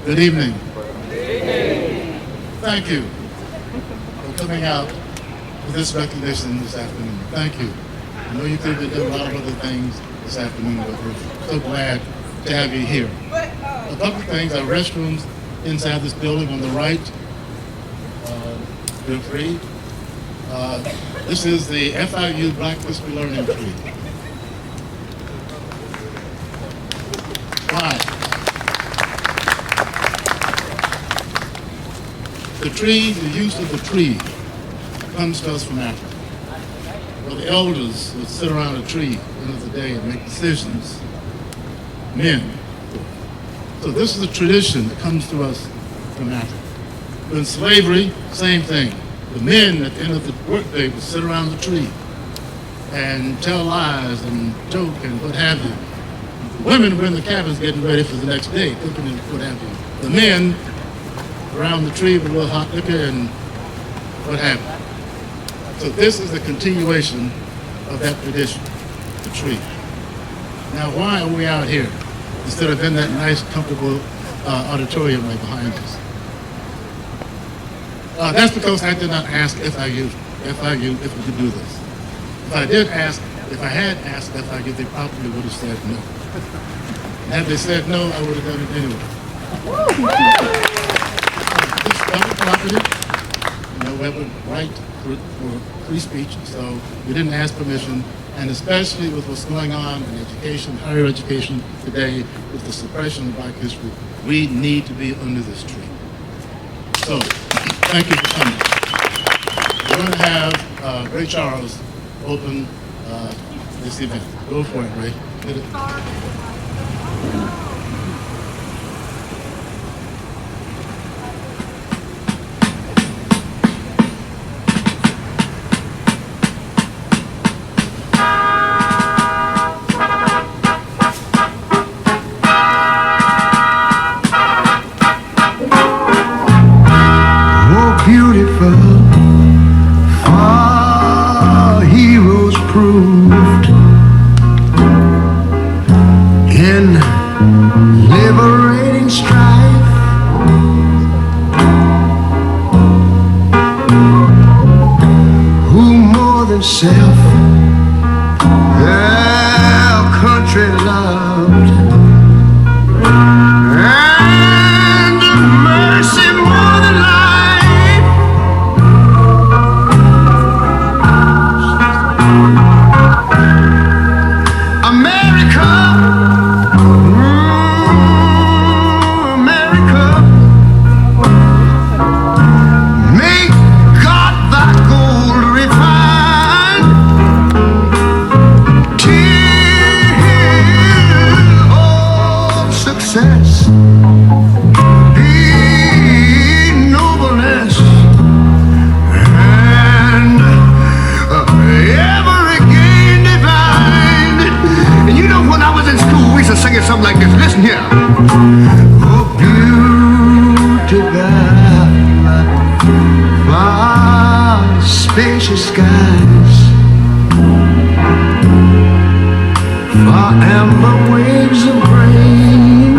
Good evening. Thank you for coming out for this recognition this afternoon. Thank you. I know you could have done a lot of other things this afternoon, but we're so glad to have you here. A couple of things, our restrooms inside this building on the right, feel free. This is the FIU Black History Learning Tree. Why? The tree, the use of the tree comes to us from Africa, where the elders would sit around a tree at the end of the day and make decisions. Men. So this is a tradition that comes to us from Africa. In slavery, same thing. The men at the end of the workday would sit around the tree and tell lies and joke and what have you. The women were in the cabins getting ready for the next day, cooking and what have you. The men around the tree with a little hot liquor and what have you. So this is a continuation of that tradition, the tree. Now why are we out here instead of in that nice, comfortable auditorium right behind us? That's because I did not ask FIU if we could do this. If I had asked FIU, they probably would have said no. And had they said no, I would have done it anyway. This is public property. You know, we have a right for free speech, so we didn't ask permission. And especially with what's going on in education, higher education today, with the suppression of Black history, we need to be under this tree. So, thank you for coming. We're going to have Ray Charles open this event. Go for it, Ray. Get it. Liberating strife, who more than self their country loved, and mercy more than life. America, something like this. Listen here. Oh, beautiful, far spacious skies, far amber waves of grain,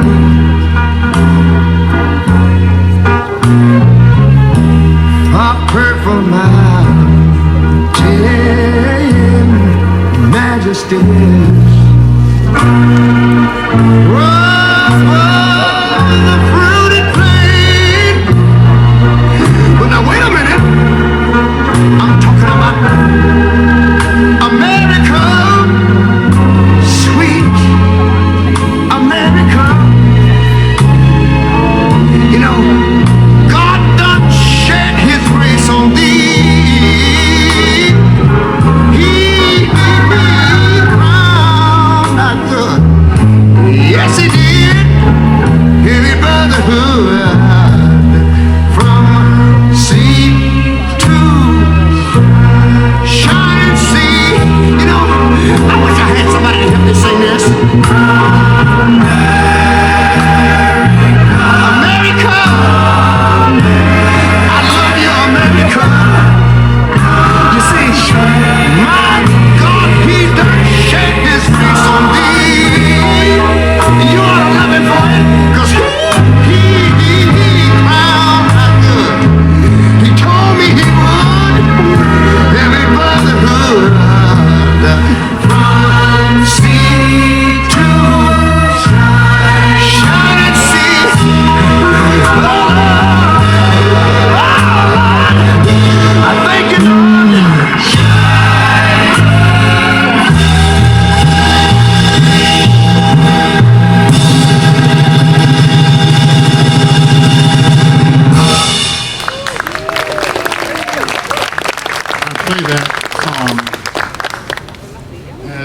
far purple mountain majesties. The fruited plain. But now wait a minute. I'm talking about America, sweet America. You know, God done shed His grace on thee. He made me crown not good. Yes, He did. Hear me, brother.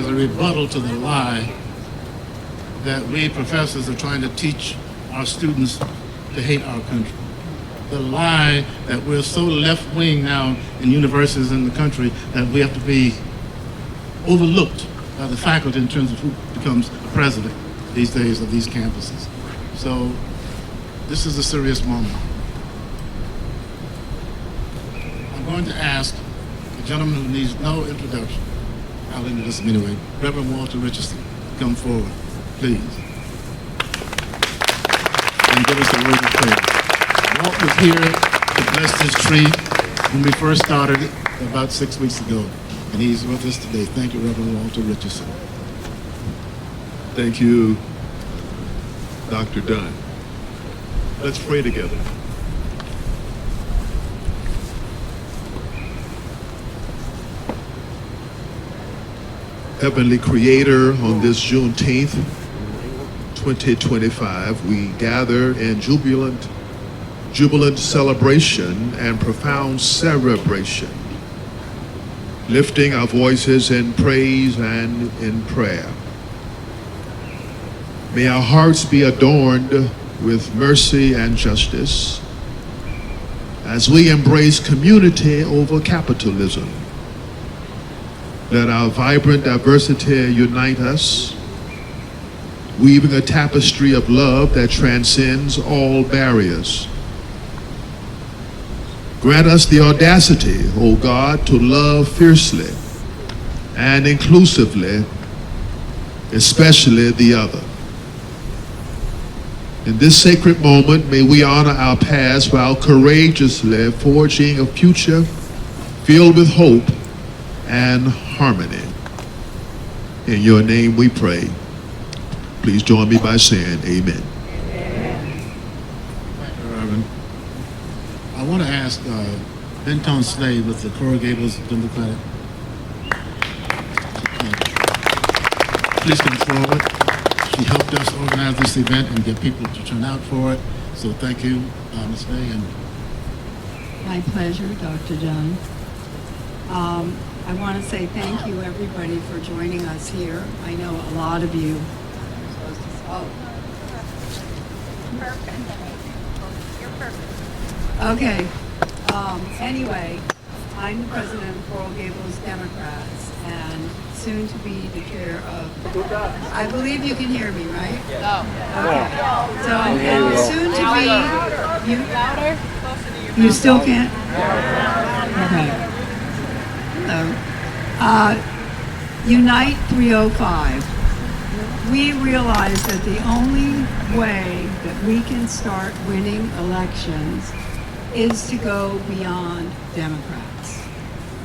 a rebuttal to the lie that we professors are trying to teach our students to hate our country. The lie that we're so left-wing now in universities in the country that we have to be overlooked by the faculty in terms of who becomes the president these days of these campuses. So this is a serious moment. I'm going to ask the gentleman who needs no introduction, I'll introduce him anyway, Reverend Walter Richardson, to come forward, please, and give us a word of prayer. Walt was here to bless this tree when we first started it about 6 weeks ago, and he's with us today. Thank you, Reverend Walter Richardson. Thank you, Dr. Dunn. Let's pray together. Heavenly Creator, on this Juneteenth, 2025, we gather in jubilant celebration and profound celebration, lifting our voices in praise and in prayer. May our hearts be adorned with mercy and justice as we embrace community over capitalism. Let our vibrant diversity unite us, weaving a tapestry of love that transcends all barriers. Grant us the audacity, O God, to love fiercely and inclusively, especially the other. In this sacred moment, may we honor our past while courageously forging a future filled with hope and harmony. In your name we pray. Please join me by saying amen. Thank you, Reverend. I want to ask Benton Slade with the Coral Gables Democratic. Please come forward. She helped us organize this event and get people to turn out for it. So thank you, Ms. Slade. And My pleasure, Dr. Dunn. I want to say thank you, everybody, for joining us here. I know a lot of you. You're perfect. Okay. Anyway, I'm the president of Coral Gables Democrats and soon to be the chair of. I believe you can hear me, right? Okay. So and soon to be. You still can't. Okay. Hello. Unite 305. We realize that the only way that we can start winning elections is to go beyond Democrats.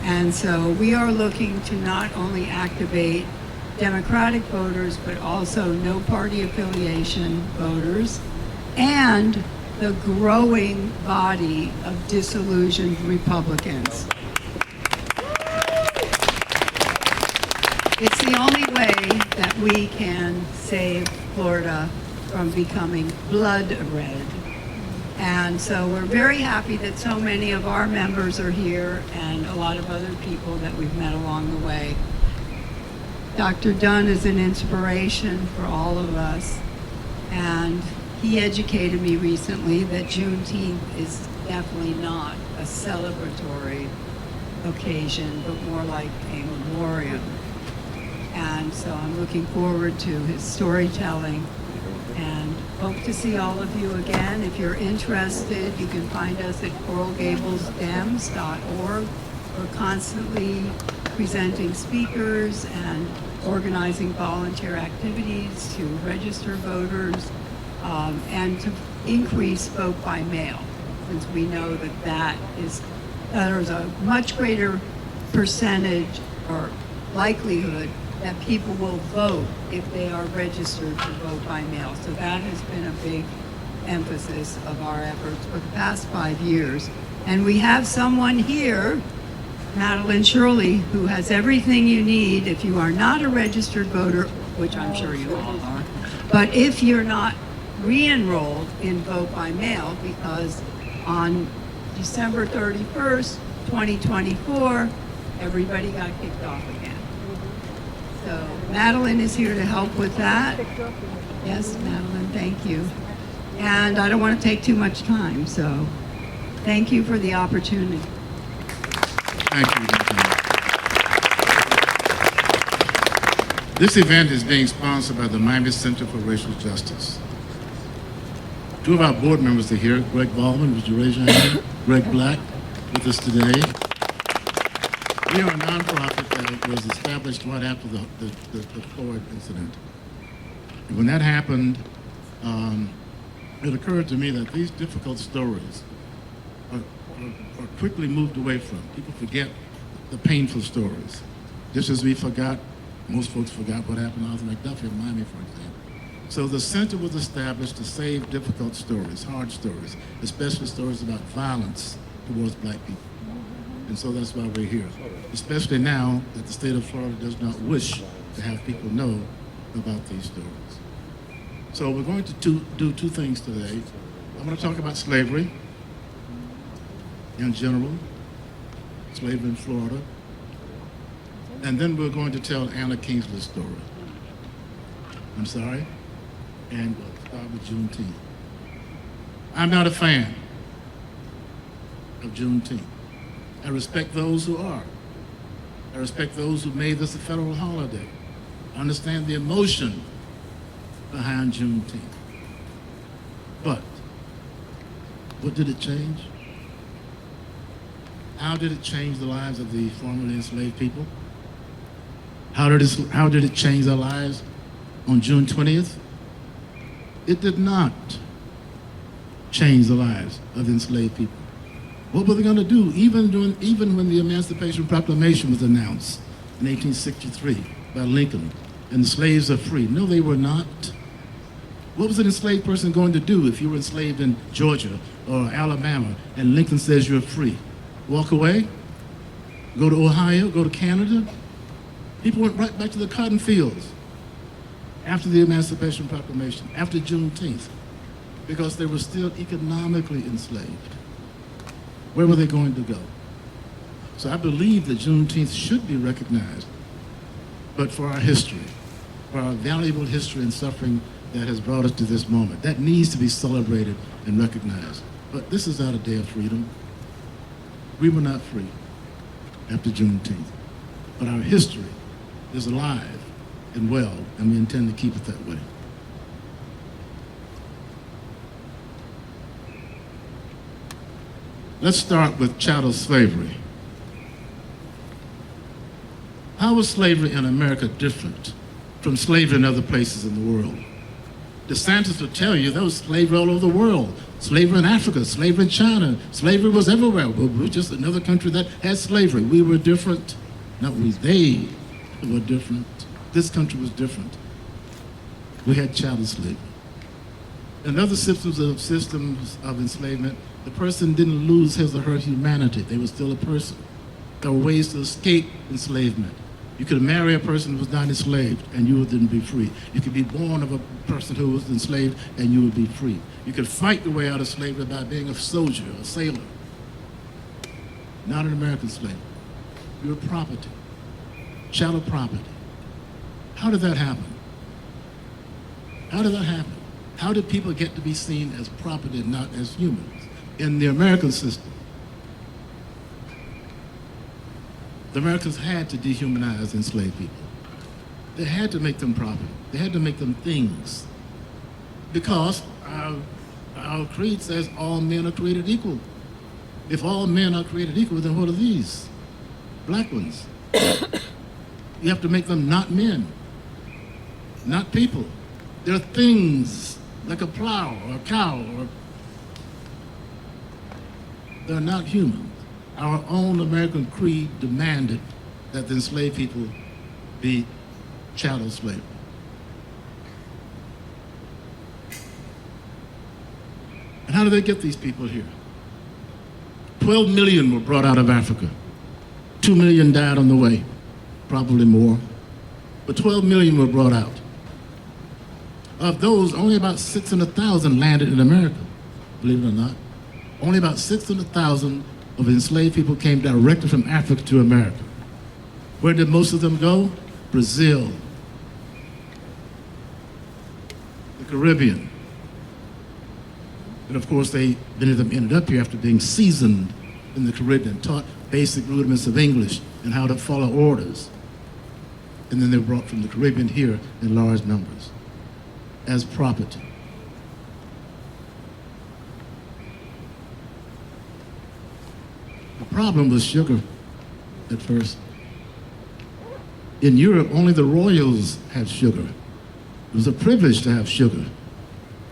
And so we are looking to not only activate Democratic voters, but also no party affiliation voters, and the growing body of disillusioned Republicans. It's the only way that we can save Florida from becoming blood red. And so we're very happy that so many of our members are here and a lot of other people that we've met along the way. Dr. Dunn is an inspiration for all of us, and he educated me recently that Juneteenth is definitely not a celebratory occasion, but more like a memoriam. And so I'm looking forward to his storytelling and hope to see all of you again. If you're interested, you can find us at coralgablesdems.org. We're constantly presenting speakers and organizing volunteer activities to register voters and to increase vote by mail, since we know that there's a much greater percentage or likelihood that people will vote if they are registered to vote by mail. So that has been a big emphasis of our efforts for the past 5 years. And we have someone here, Madeline Shirley, who has everything you need if you are not a registered voter, which I'm sure you all are, but if you're not re-enrolled in vote by mail, because on December 31st, 2024, everybody got kicked off again. So So Madeline is here to help with that. Yes, Madeline, thank you. And I don't want to take too much time, so thank you for the opportunity. Thank you. Dr. Moore. This event is being sponsored by the Miami Center for Racial Justice. Two of our board members are here. Greg Baldwin, would you raise your hand? Greg Black with us today. We are a nonprofit that was established right after the Floyd incident. And when that happened, it occurred to me that these difficult stories are quickly moved away from. People forget the painful stories. Just as we forgot, most folks forgot what happened to Arthur McDuffie in Miami, for example. So the center was established to save difficult stories, hard stories, especially stories about violence towards black people. And so that's why we're here, especially now that the state of Florida does not wish to have people know about these stories. So we're going to do two things today. I'm going to talk about slavery in general, slavery in Florida, and then we're going to tell Anna Kingsley's story. I'm sorry? And we'll start with Juneteenth. I'm not a fan of Juneteenth. I respect those who are. I respect those who made this a federal holiday. I understand the emotion behind Juneteenth. But what did it change? How did it change the lives of the formerly enslaved people? How did it change their lives on June 20th? It did not change the lives of enslaved people. What were they going to do? Even when the Emancipation Proclamation was announced in 1863 by Lincoln, and the slaves are free. No, they were not. What was an enslaved person going to do if you were enslaved in Georgia or Alabama and Lincoln says you're free? Walk away? Go to Ohio? Go to Canada? People went right back to the cotton fields after the Emancipation Proclamation, after Juneteenth, because they were still economically enslaved. Where were they going to go? So I believe that Juneteenth should be recognized, but for our history, for our valuable history and suffering that has brought us to this moment. That needs to be celebrated and recognized. But this is not a day of freedom. We were not free after Juneteenth, but our history is alive and well, and we intend to keep it that way. Let's start with chattel slavery. How was slavery in America different from slavery in other places in the world? DeSantis will tell you there was slavery all over the world. Slavery in Africa, slavery in China, slavery was everywhere. We were just another country that had slavery. We were different. Not we, they were different. This country was different. We had chattel slavery. In other systems of enslavement, the person didn't lose his or her humanity. They were still a person. There were ways to escape enslavement. You could marry a person who was not enslaved and you would then be free. You could be born of a person who was enslaved and you would be free. You could fight your way out of slavery by being a soldier, a sailor. Not an American slave. You were property, chattel property. How did that happen? How did that happen? How did people get to be seen as property and not as humans in the American system? The Americans had to dehumanize enslaved people. They had to make them property. They had to make them things. Because our creed says all men are created equal. If all men are created equal, then what are these? Black ones. You have to make them not men, not people. They're things like a plow or a cow, or they're not human. Our own American creed demanded that the enslaved people be chattel slaves. And how did they get these people here? 12 million were brought out of Africa. 2 million died on the way, probably more. But 12 million were brought out. Of those, only about 600,000 landed in America, believe it or not. Only about 600,000 of enslaved people came directly from Africa to America. Where did most of them go? Brazil, the Caribbean. And of course, many of them ended up here after being seasoned in the Caribbean, taught basic rudiments of English and how to follow orders. And then they were brought from the Caribbean here in large numbers as property. The problem was sugar at first. In Europe, only the royals had sugar. It was a privilege to have sugar.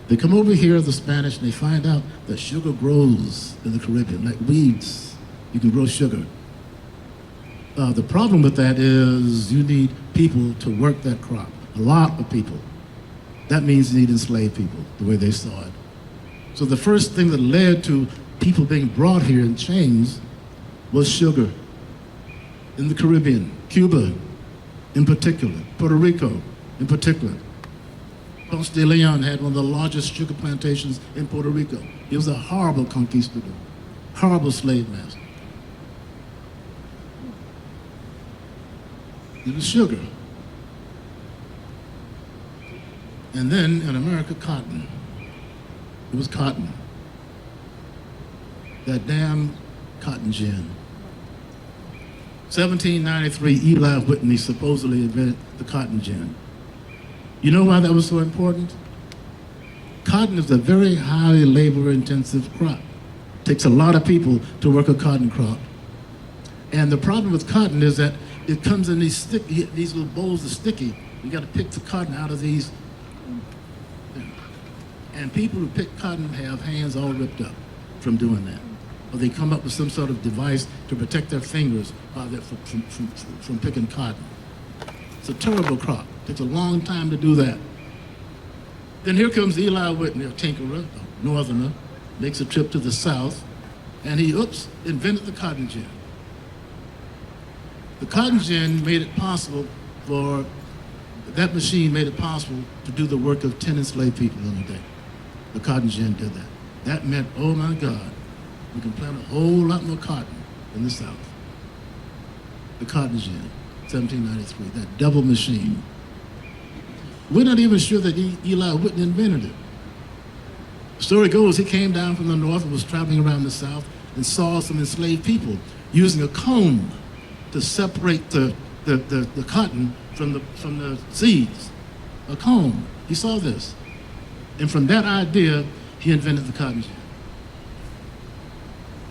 They come over here, the Spanish, and they find out that sugar grows in the Caribbean, like weeds. You can grow sugar. The problem with that is you need people to work that crop, a lot of people. That means you need enslaved people, the way they saw it. So the first thing that led to people being brought here in chains was sugar in the Caribbean, Cuba in particular, Puerto Rico in particular. Ponce de Leon had one of the largest sugar plantations in Puerto Rico. He was a horrible conquistador, horrible slave master. It was sugar. And then in America, cotton. It was cotton. That damn cotton gin. 1793, Eli Whitney supposedly invented the cotton gin. You know why that was so important? Cotton is a very highly labor-intensive crop. It takes a lot of people to work a cotton crop. And the problem with cotton is that it comes in these little bowls of sticky. You got to pick the cotton out of these. And people who pick cotton have hands all ripped up from doing that. Or they come up with some sort of device to protect their fingers from picking cotton. It's a terrible crop. It takes a long time to do that. Then here comes Eli Whitney, a tinkerer, a northerner, makes a trip to the south, and he, invented the cotton gin. The cotton gin made it possible that machine made it possible to do the work of 10 enslaved people in a day. The cotton gin did that. That meant, oh my God, we can plant a whole lot more cotton in the South. The cotton gin, 1793, that double machine. We're not even sure that Eli Whitney invented it. The story goes he came down from the north and was traveling around the South and saw some enslaved people using a comb to separate the cotton from the seeds. A comb. He saw this. And from that idea, he invented the cotton gin.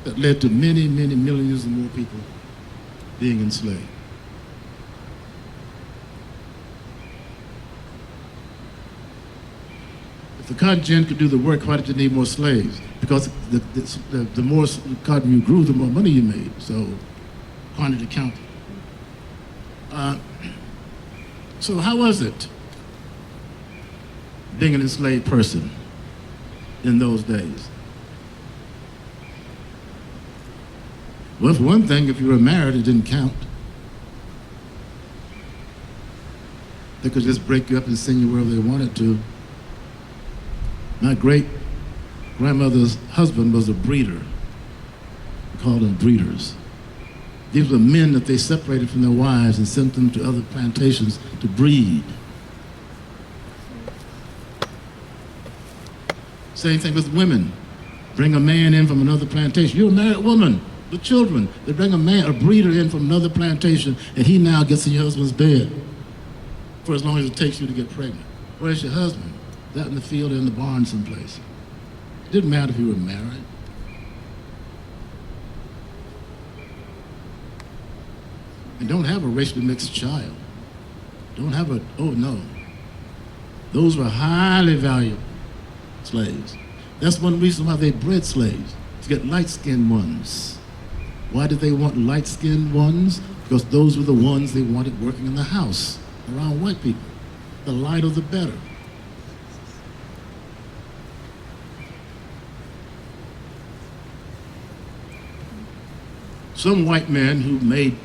That led to many, many millions and more people being enslaved. If the cotton gin could do the work, why did you need more slaves? Because the more cotton you grew, the more money you made. So quantity counted. So how was it being an enslaved person in those days? Well, for one thing, if you were married, it didn't count. They could just break you up and send you wherever they wanted to. My great-grandmother's husband was a breeder. We called them breeders. These were men that they separated from their wives and sent them to other plantations to breed. Same thing with women. Bring a man in from another plantation. You're a married woman with children. They bring a breeder in from another plantation, and he now gets in your husband's bed for as long as it takes you to get pregnant. Where's your husband? Out in the field or in the barn someplace. It didn't matter if you were married. And don't have a racially mixed child. Don't have oh no. Those were highly valuable slaves. That's one reason why they bred slaves, to get light-skinned ones. Why did they want light-skinned ones? Because those were the ones they wanted working in the house around white people. The lighter the better. Some white men who made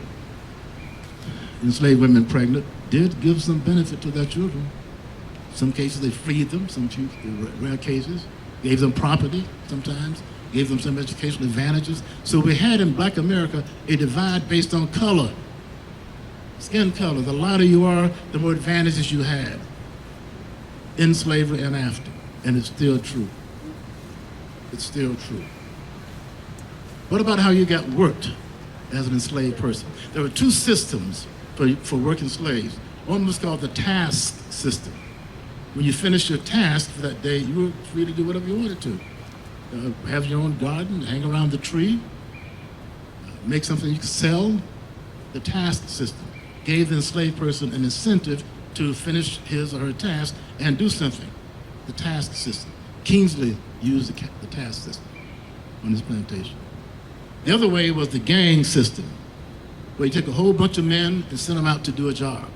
enslaved women pregnant did give some benefit to their children. Some cases they freed them, some rare cases, gave them property sometimes, gave them some educational advantages. So we had in Black America a divide based on color. Skin color. The lighter you are, the more advantages you had in slavery and after. And it's still true. It's still true. What about how you got worked as an enslaved person? There were two systems for working slaves. One was called the task system. When you finished your task for that day, you were free to do whatever you wanted to. Have your own garden, hang around the tree, make something you could sell. The task system gave the enslaved person an incentive to finish his or her task and do something. The task system. Kingsley used the task system on his plantation. The other way was the gang system, where you take a whole bunch of men and send them out to do a job.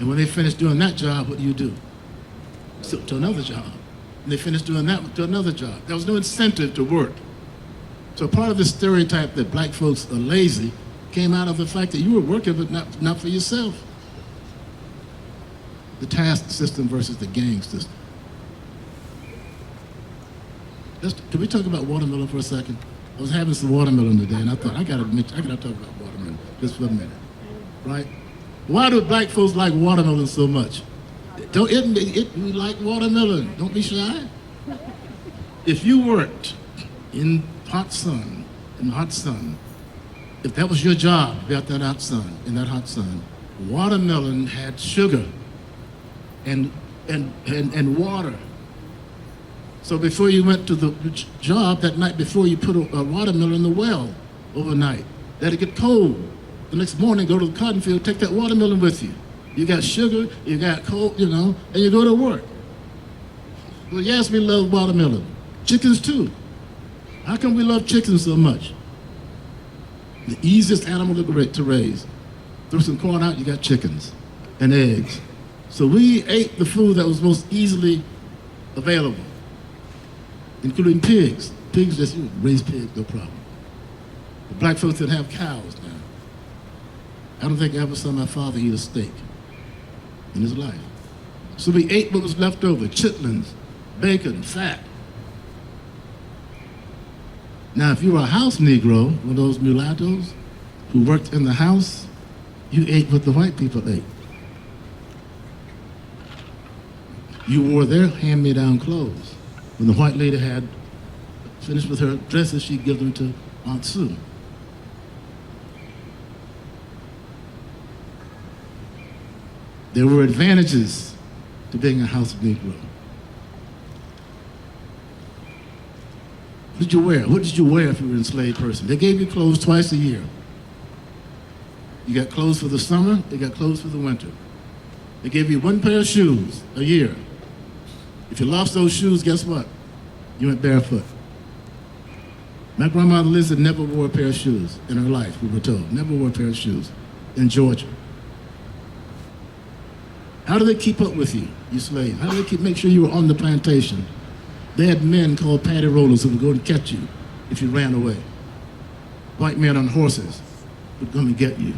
And when they finish doing that job, what do? So, to another job. And they finish doing that to another job. There was no incentive to work. So part of the stereotype that black folks are lazy came out of the fact that you were working, but not for yourself. The task system versus the gang system. Can we talk about watermelon for a second? I was having some watermelon today, and I thought I gotta talk about watermelon just for a minute, right? Why do black folks like watermelon so much? We like watermelon. Don't be shy. If you worked in the hot sun, if that was your job, to be out in that hot sun, watermelon had sugar and water. So before you went to the job that night before, you put a watermelon in the well overnight. Let it get cold. The next morning, go to the cotton field, take that watermelon with you. You got sugar, you got cold, and you go to work. Well, yes, we love watermelon. Chickens too. How come we love chickens so much? The easiest animal to raise. Throw some corn out, you got chickens and eggs. So we ate the food that was most easily available, including pigs. Pigs, just raise pigs, no problem. The black folks that have cows now. I don't think I ever saw my father eat a steak in his life. So we ate what was left over, chitlins, bacon, fat. Now, if you were a house Negro, one of those mulattoes who worked in the house, you ate what the white people ate. You wore their hand-me-down clothes. When the white lady had finished with her dresses, she'd give them to Aunt Sue. There were advantages to being a house Negro. What did you wear? What did you wear if you were an enslaved person? They gave you clothes twice a year. You got clothes for the summer, they got clothes for the winter. They gave you one pair of shoes a year. If you lost those shoes, guess what? You went barefoot. My grandmother Lizzie never wore a pair of shoes in her life, we were told. Never wore a pair of shoes in Georgia. How do they keep up with you, you slaves? How do they make sure you were on the plantation? They had men called paddy rollers who would go and catch you if you ran away. White men on horses would come and get you.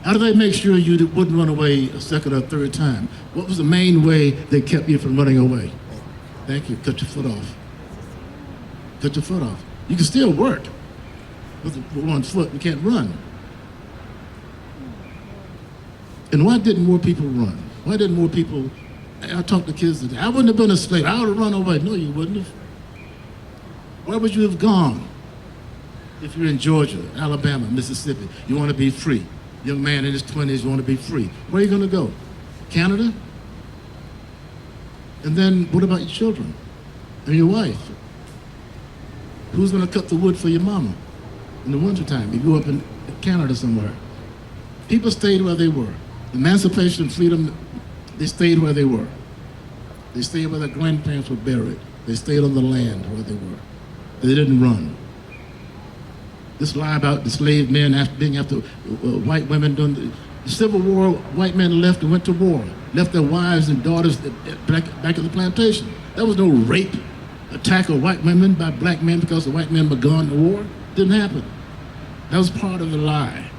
How do they make sure you wouldn't run away a second or third time? What was the main way they kept you from running away? Thank you. Cut your foot off. Cut your foot off. You can still work with one foot. You can't run. And why didn't more people run? Why didn't more people? I talked to kids today. I wouldn't have been a slave. I would have run away. No, you wouldn't have. Where would you have gone if you're in Georgia, Alabama, Mississippi? You want to be free. Young man in his 20s, you want to be free. Where are you going to go? Canada? And then what about your children and your wife? Who's going to cut the wood for your mama in the wintertime? You go up in Canada somewhere. People stayed where they were. Emancipation and freedom, they stayed where they were. They stayed where their grandparents were buried. They stayed on the land where they were. They didn't run. This lie about the slave men being after white women during the Civil War, white men left and went to war, left their wives and daughters back at the plantation. There was no rape, attack of white women by black men because the white men were gone to war. Didn't happen. That was part of the lie.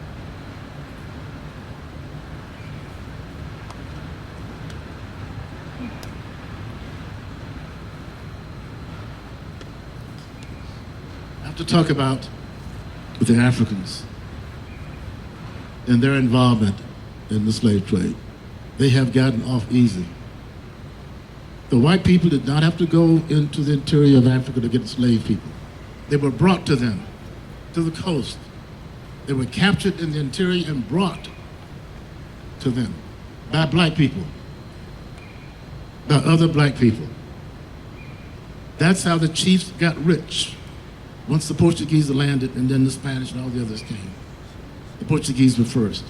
I have to talk about with the Africans and their involvement in the slave trade. They have gotten off easy. The white people did not have to go into the interior of Africa to get slave people. They were brought to them, to the coast. They were captured in the interior and brought to them by black people, by other black people. That's how the chiefs got rich. Once the Portuguese landed and then the Spanish and all the others came. The Portuguese were first.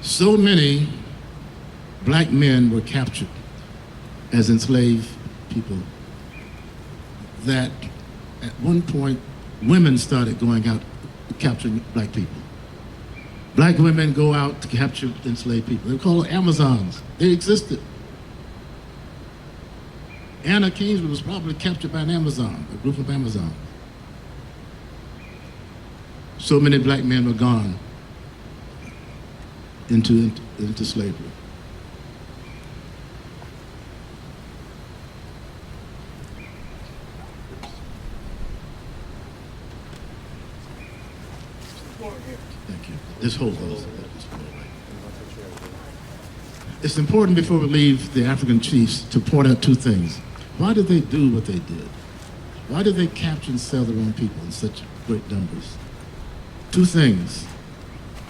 So many black men were captured as enslaved people that at one point women started going out capturing black people. Black women go out to capture enslaved people. They were called Amazons. They existed. Anna Kingswood was probably captured by an Amazon, a group of Amazons. So many black men were gone into slavery. Thank you. Just hold those. It's important before we leave the African chiefs to point out two things. Why did they do what they did? Why did they capture and sell their own people in such great numbers? Two things: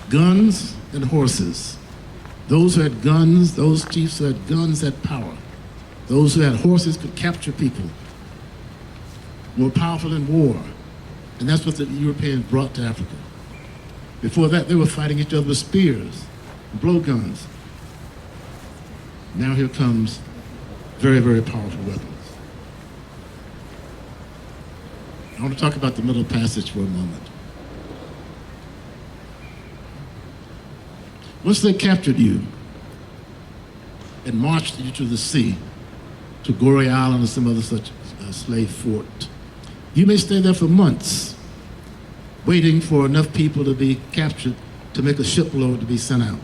guns and horses. Those who had guns, those chiefs who had guns had power. Those who had horses could capture people, more powerful in war. And that's what the Europeans brought to Africa. Before that, they were fighting each other with spears and blowguns. Now here comes very, very powerful weapons. I want to talk about the Middle Passage for a moment. Once they captured you and marched you to the sea, to Goree Island or some other such slave fort, you may stay there for months, waiting for enough people to be captured to make a shipload to be sent out.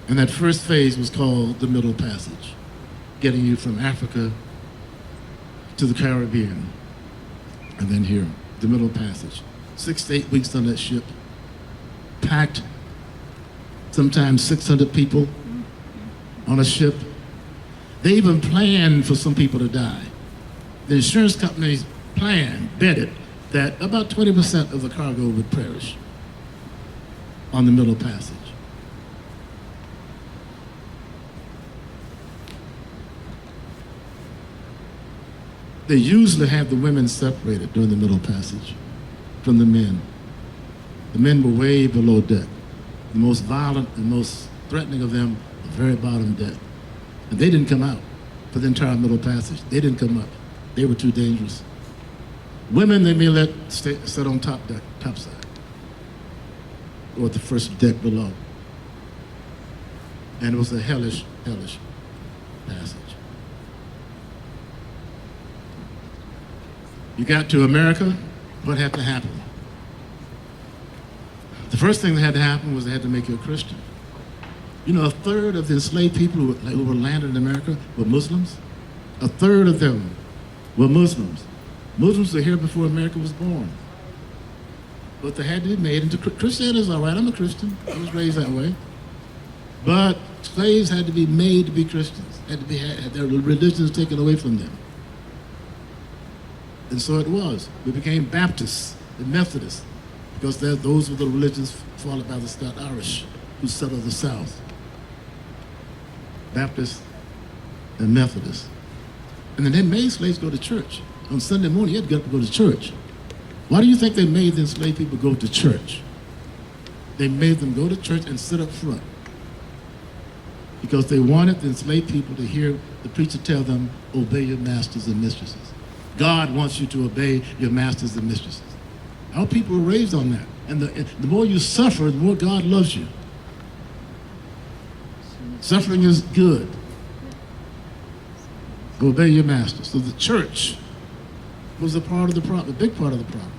And that first phase was called the Middle Passage, getting you from Africa to the Caribbean, and then here, the Middle Passage. 6 to 8 weeks on that ship, packed, sometimes 600 people on a ship. They even planned for some people to die. The insurance companies betted that about 20% of the cargo would perish on the Middle Passage. They usually have the women separated during the Middle Passage from the men. The men were way below deck. The most violent and most threatening of them, the very bottom deck. And they didn't come out for the entire Middle Passage. They didn't come up. They were too dangerous. Women, they may let sit on top deck, topside, or at the first deck below. And it was a hellish, hellish passage. You got to America, what had to happen? The first thing that had to happen was they had to make you a Christian. You know, a third of the enslaved people who were landed in America were Muslims. A third of them were Muslims. Muslims were here before America was born. But they had to be made into Christianity. Is all right, I'm a Christian. I was raised that way. But slaves had to be made to be Christians. Had their religions taken away from them. And so it was. We became Baptists and Methodists because those were the religions followed by the Scotch-Irish who settled the South. Baptists and Methodists. And then they made slaves go to church. On Sunday morning, you had to get up and go to church. Why do you think they made the enslaved people go to church? They made them go to church and sit up front because they wanted the enslaved people to hear the preacher tell them, obey your masters and mistresses. God wants you to obey your masters and mistresses. Our people were raised on that. And the more you suffer, the more God loves you. Suffering is good. Obey your master. So the church was a part of the problem, a big part of the problem.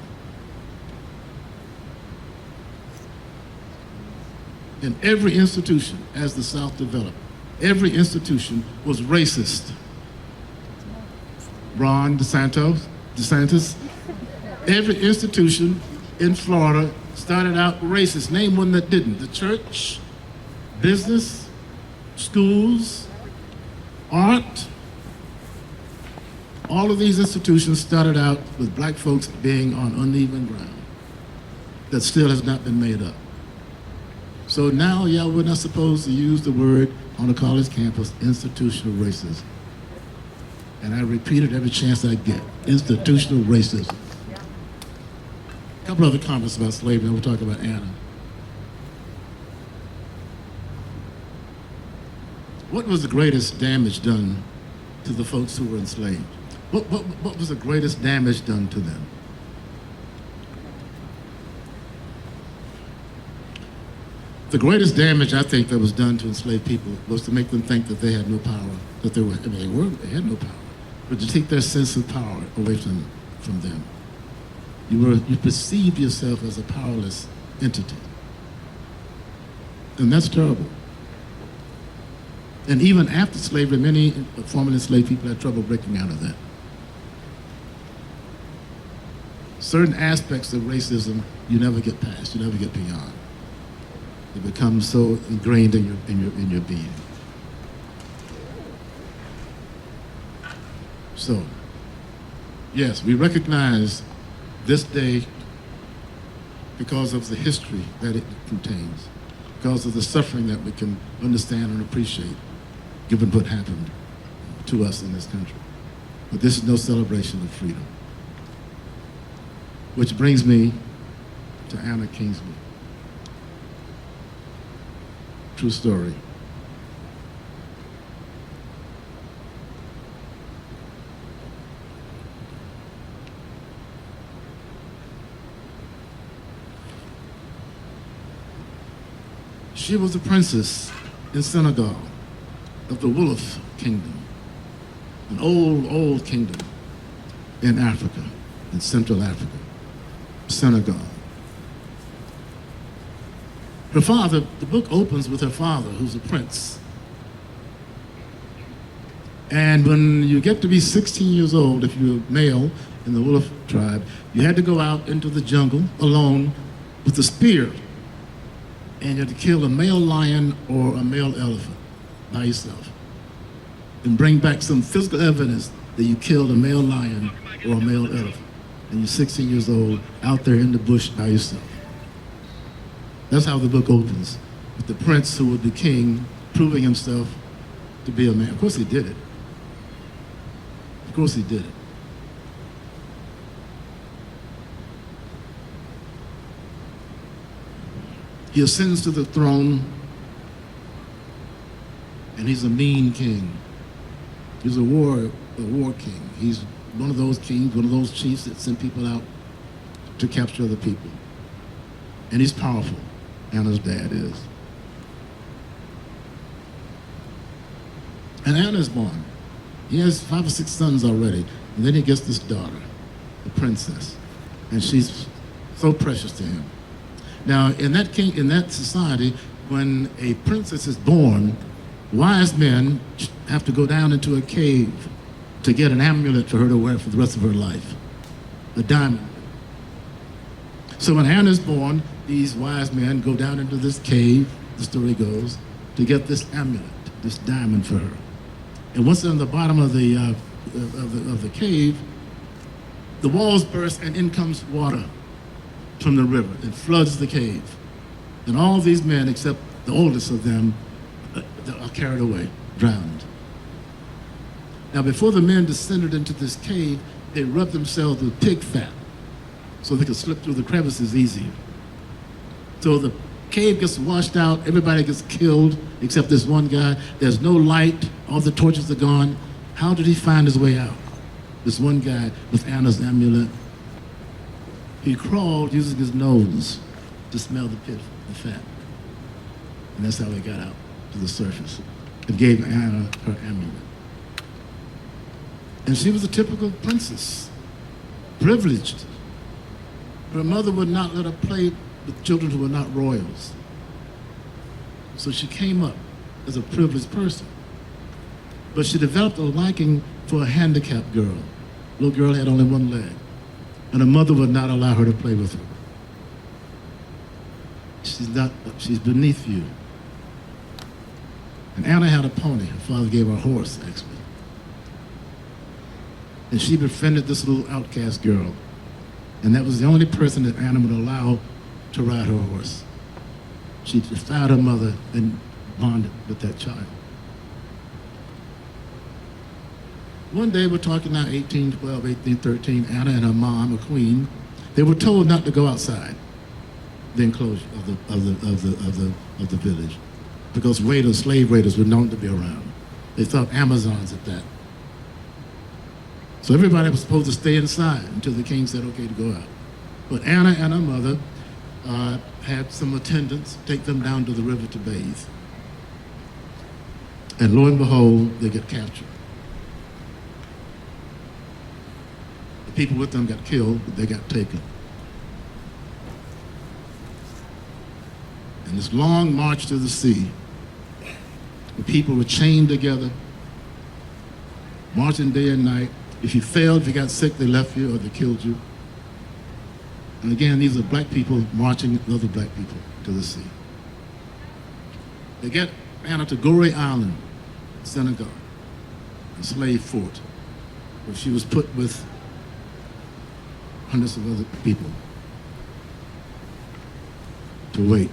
In every institution, as the South developed, every institution was racist. Ron DeSantis, every institution in Florida started out racist. Name one that didn't. The church, business, schools, art. All of these institutions started out with black folks being on uneven ground that still has not been made up. So now, yeah, we're not supposed to use the word on a college campus, institutional racism. And I repeat it every chance I get, institutional racism. A couple other comments about slavery, and we'll talk about Anna. What was the greatest damage done to the folks who were enslaved? What was the greatest damage done to them? The greatest damage I think that was done to enslaved people was to make them think that they had no power, that they had no power, but to take their sense of power away from them. You perceived yourself as a powerless entity. And that's terrible. And even after slavery, many formerly enslaved people had trouble breaking out of that. Certain aspects of racism you never get past, you never get beyond. It becomes so ingrained in your being. So, yes, we recognize this day because of the history that it contains, because of the suffering that we can understand and appreciate, given what happened to us in this country. But this is no celebration of freedom. Which brings me to Anna Kingsley. True story. She was a princess in Senegal of the Wolof Kingdom, an old kingdom in Africa, in Central Africa, Senegal. Her father, the book opens with her father, who's a prince. And when you get to be 16 years old, if you're male in the Wolof tribe, you had to go out into the jungle alone with a spear. And you had to kill a male lion or a male elephant by yourself. And bring back some physical evidence that you killed a male lion or a male elephant. And you're 16 years old, out there in the bush by yourself. That's how the book opens, with the prince who was the king proving himself to be a man. Of course he did it. Of course he did it. He ascends to the throne, and he's a mean king. He's a war king. He's one of those kings, one of those chiefs that send people out to capture other people. And he's powerful. Anna's dad is. And Anna's born. He has 5 or 6 sons already. And then he gets this daughter, the princess. And she's so precious to him. Now, in that society, when a princess is born, wise men have to go down into a cave to get an amulet for her to wear for the rest of her life, a diamond. So when Anna's born, these wise men go down into this cave, the story goes, to get this amulet, this diamond for her. And once they're on the bottom of the cave, the walls burst and in comes water from the river. It floods the cave. And all these men, except the oldest of them, are carried away, drowned. Now, before the men descended into this cave, they rubbed themselves with pig fat so they could slip through the crevices easier. So the cave gets washed out, everybody gets killed except this one guy. There's no light, all the torches are gone. How did he find his way out? This one guy with Anna's amulet. He crawled using his nose to smell the fat. And that's how he got out to the surface. It gave Anna her amulet. And she was a typical princess, privileged. Her mother would not let her play with children who were not royals. So she came up as a privileged person. But she developed a liking for a handicapped girl. Little girl had only one leg, and her mother would not allow her to play with her. She's beneath you. And Anna had a pony. Her father gave her a horse, actually. And she befriended this little outcast girl. And that was the only person that Anna would allow to ride her horse. She defied her mother and bonded with that child. One day, we're talking now 1812, 1813, Anna and her mom, a queen, they were told not to go outside the enclosure of the village because raiders, slave raiders, were known to be around. They thought Amazons at that. So everybody was supposed to stay inside until the king said okay to go out. But Anna and her mother had some attendants take them down to the river to bathe. And lo and behold, they get captured. The people with them got killed, but they got taken. And this long march to the sea, the people were chained together, marching day and night. If you failed, if you got sick, they left you or they killed you. And again, these are black people marching with other black people to the sea. They get Anna to Gorée Island, Senegal, a slave fort, where she was put with hundreds of other people to wait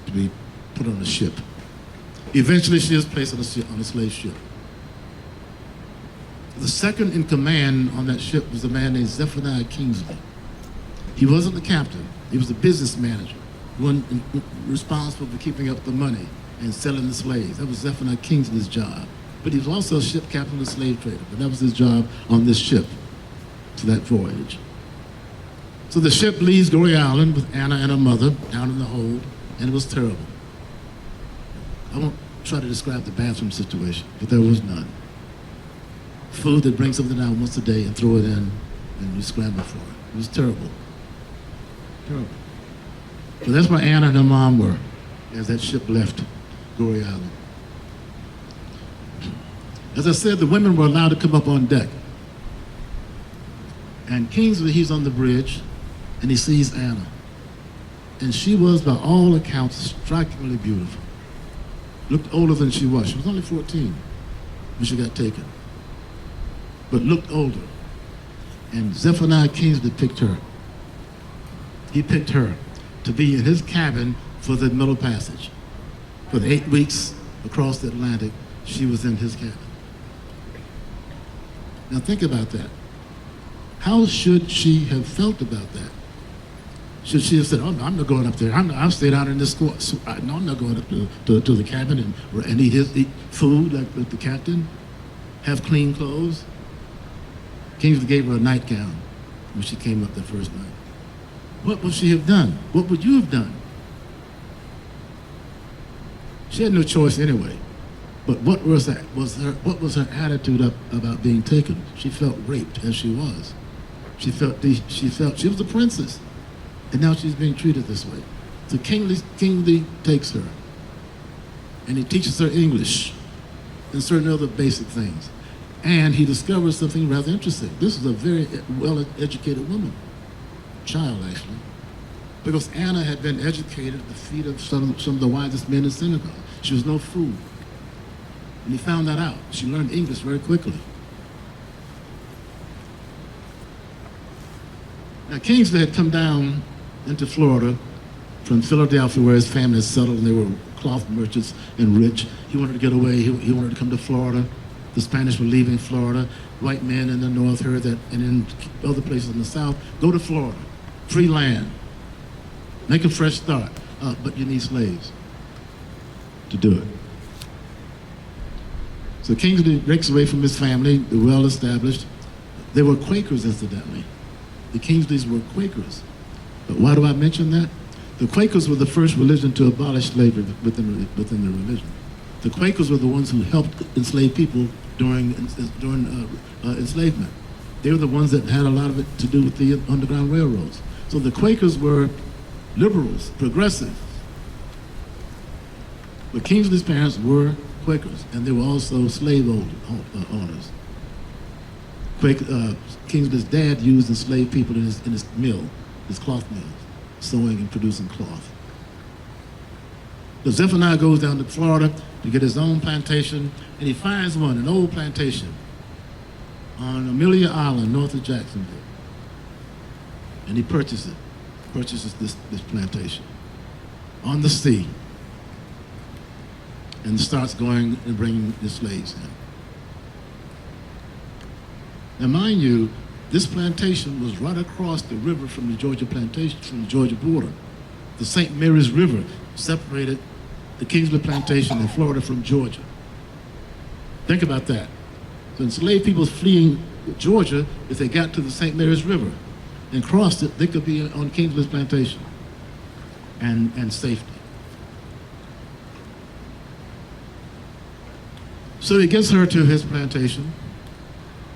to be put on a ship. Eventually, she is placed on a slave ship. The second in command on that ship was a man named Zephaniah Kingsley. He wasn't the captain. He was the business manager, one responsible for keeping up the money and selling the slaves. That was Zephaniah Kingsley's job. But he was also a ship captain and a slave trader. But that was his job on this ship for that voyage. So the ship leaves Gorée Island with Anna and her mother down in the hold, and it was terrible. I won't try to describe the bathroom situation, but there was none. Food that brings something out once a day and throw it in, and you scramble for it. It was terrible. Terrible. So that's where Anna and her mom were as that ship left Gorée Island. As I said, the women were allowed to come up on deck. And Kingsley, he's on the bridge, and he sees Anna. And she was, by all accounts, strikingly beautiful. Looked older than she was. She was only 14 when she got taken. But looked older. And Zephaniah Kingsley picked her. He picked her to be in his cabin for the Middle Passage. For the 8 weeks across the Atlantic, she was in his cabin. Now think about that. How should she have felt about that? Should she have said, "Oh, no, I'm not going up there. I'll stay down in this school. No, I'm not going up to the cabin and eat food like the captain, have clean clothes." Kingsley gave her a nightgown when she came up the first night. What would she have done? What would you have done? She had no choice anyway. But what was her attitude about being taken? She felt raped as she was. She felt she was a princess, and now she's being treated this way. So Kingsley takes her, and he teaches her English and certain other basic things. And he discovers something rather interesting. This is a very well-educated woman, child actually, because Anna had been educated at the feet of some of the wisest men in Senegal. She was no fool. And he found that out. She learned English very quickly. Now, Kingsley had come down into Florida from Philadelphia, where his family is settled, and they were cloth merchants and rich. He wanted to get away. He wanted to come to Florida. The Spanish were leaving Florida. White men in the north heard that, and in other places in the south, go to Florida. Free land. Make a fresh start. But you need slaves to do it. So Kingsley breaks away from his family, the well-established. They were Quakers, incidentally. The Kingsleys were Quakers. But why do I mention that? The Quakers were the first religion to abolish slavery within the religion. The Quakers were the ones who helped enslave people during enslavement. They were the ones that had a lot of it to do with the Underground Railroads. So the Quakers were liberals, progressive. But Kingsley's parents were Quakers, and they were also slave owners. Kingsley's dad used enslaved people in his mill, his cloth mill, sewing and producing cloth. So Zephaniah goes down to Florida to get his own plantation, and he finds one, an old plantation, on Amelia Island, north of Jacksonville. And he purchases this plantation on the sea, and starts going and bringing the slaves in. Now, mind you, this plantation was right across the river from the Georgia plantation, from the Georgia border. The St. Mary's River separated the Kingsley plantation in Florida from Georgia. Think about that. So enslaved people fleeing Georgia, if they got to the St. Mary's River and crossed it, they could be on Kingsley's plantation and safety. So he gets her to his plantation.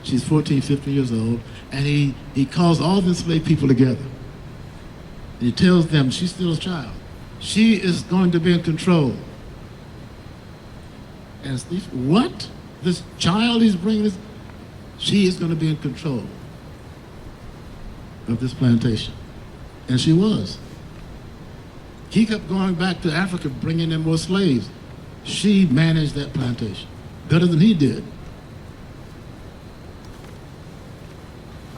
She's 14, 15 years old, and he calls all the enslaved people together. And he tells them she's still a child. She is going to be in control. And Steve, what? This child he's bringing this? She is going to be in control of this plantation. And she was. He kept going back to Africa, bringing in more slaves. She managed that plantation better than he did.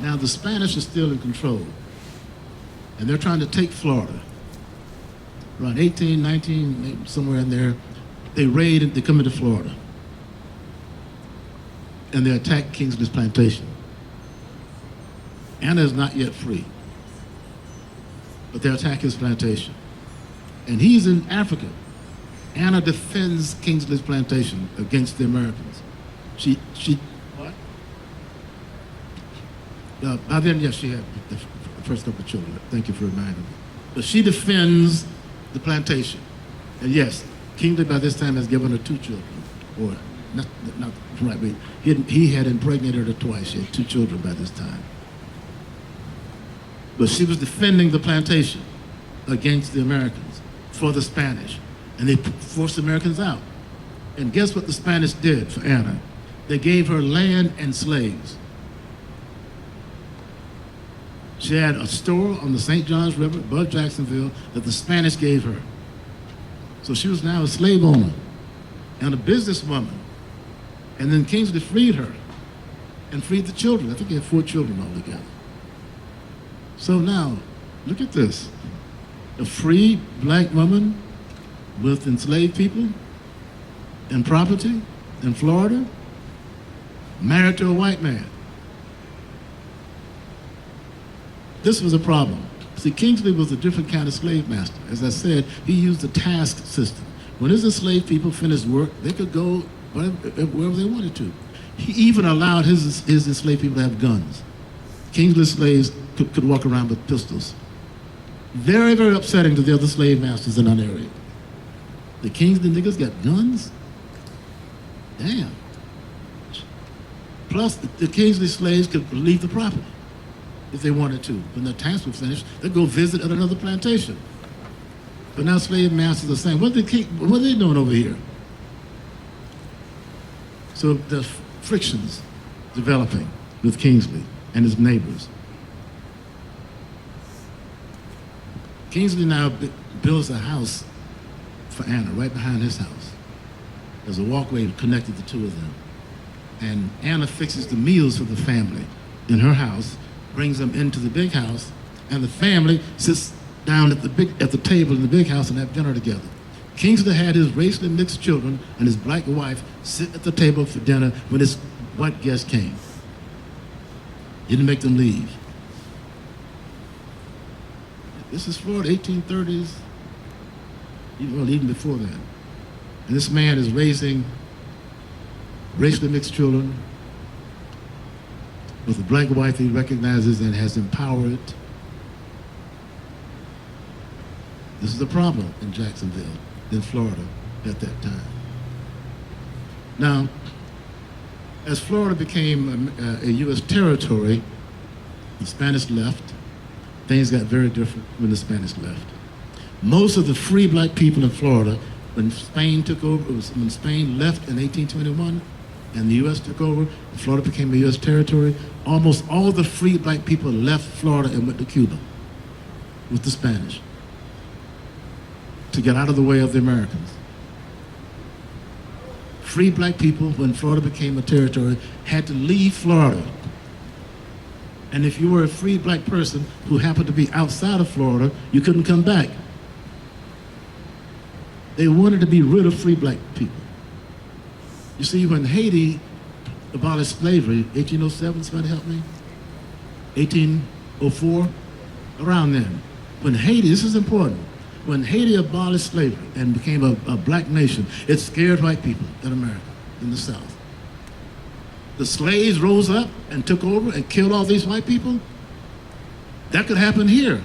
Now the Spanish are still in control, and they're trying to take Florida. Around 18, 19, maybe somewhere in there, they raid and they come into Florida, and they attack Kingsley's plantation. Anna is not yet free, but they attack his plantation, and he's in Africa. Anna defends Kingsley's plantation against the Americans. She what? By then, yes, she had the first couple of children. Thank you for reminding me. But she defends the plantation. And yes, Kingsley by this time has given her 2 children. Or, not right, but he had impregnated her twice. She had 2 children by this time. But she was defending the plantation against the Americans for the Spanish. And they forced the Americans out. And guess what the Spanish did for Anna? They gave her land and slaves. She had a store on the St. Johns River above Jacksonville that the Spanish gave her. So she was now a slave owner and a businesswoman. And then Kingsley freed her and freed the children. I think he had 4 children altogether. So now, look at this. A free black woman with enslaved people and property in Florida, married to a white man. This was a problem. See, Kingsley was a different kind of slave master. As I said, he used the task system. When his enslaved people finished work, they could go wherever they wanted to. He even allowed his enslaved people to have guns. Kingsley's slaves could walk around with pistols. Very, very upsetting to the other slave masters in that area. The Kingsley niggas got guns? Damn. Plus, the Kingsley slaves could leave the property if they wanted to. When their tasks were finished, they'd go visit at another plantation. But now slave masters are saying, what are they doing over here? So the frictions developing with Kingsley and his neighbors. Kingsley now builds a house for Anna right behind his house. There's a walkway connected the 2 of them. And Anna fixes the meals for the family in her house, brings them into the big house, and the family sits down at the table in the big house and have dinner together. Kingsley had his racially mixed children and his black wife sit at the table for dinner when his white guest came. Didn't make them leave. This is Florida, 1830s, even before that. And this man is raising racially mixed children with a black wife he recognizes and has empowered. This is a problem in Jacksonville, in Florida, at that time. Now, as Florida became a U.S. territory, the Spanish left. Things got very different when the Spanish left. Most of the free black people in Florida When Spain took over, it was when Spain left in 1821 and the U.S. took over, Florida became a U.S. territory. Almost all the free black people left Florida and went to Cuba with the Spanish to get out of the way of the Americans. Free black people, when Florida became a territory, had to leave Florida. And if you were a free black person who happened to be outside of Florida, you couldn't come back. They wanted to be rid of free black people. You see, when Haiti abolished slavery, 1807, somebody help me? 1804, around then. When Haiti, this is important, when Haiti abolished slavery and became a black nation, it scared white people in America, in the South. The slaves rose up and took over and killed all these white people. That could happen here.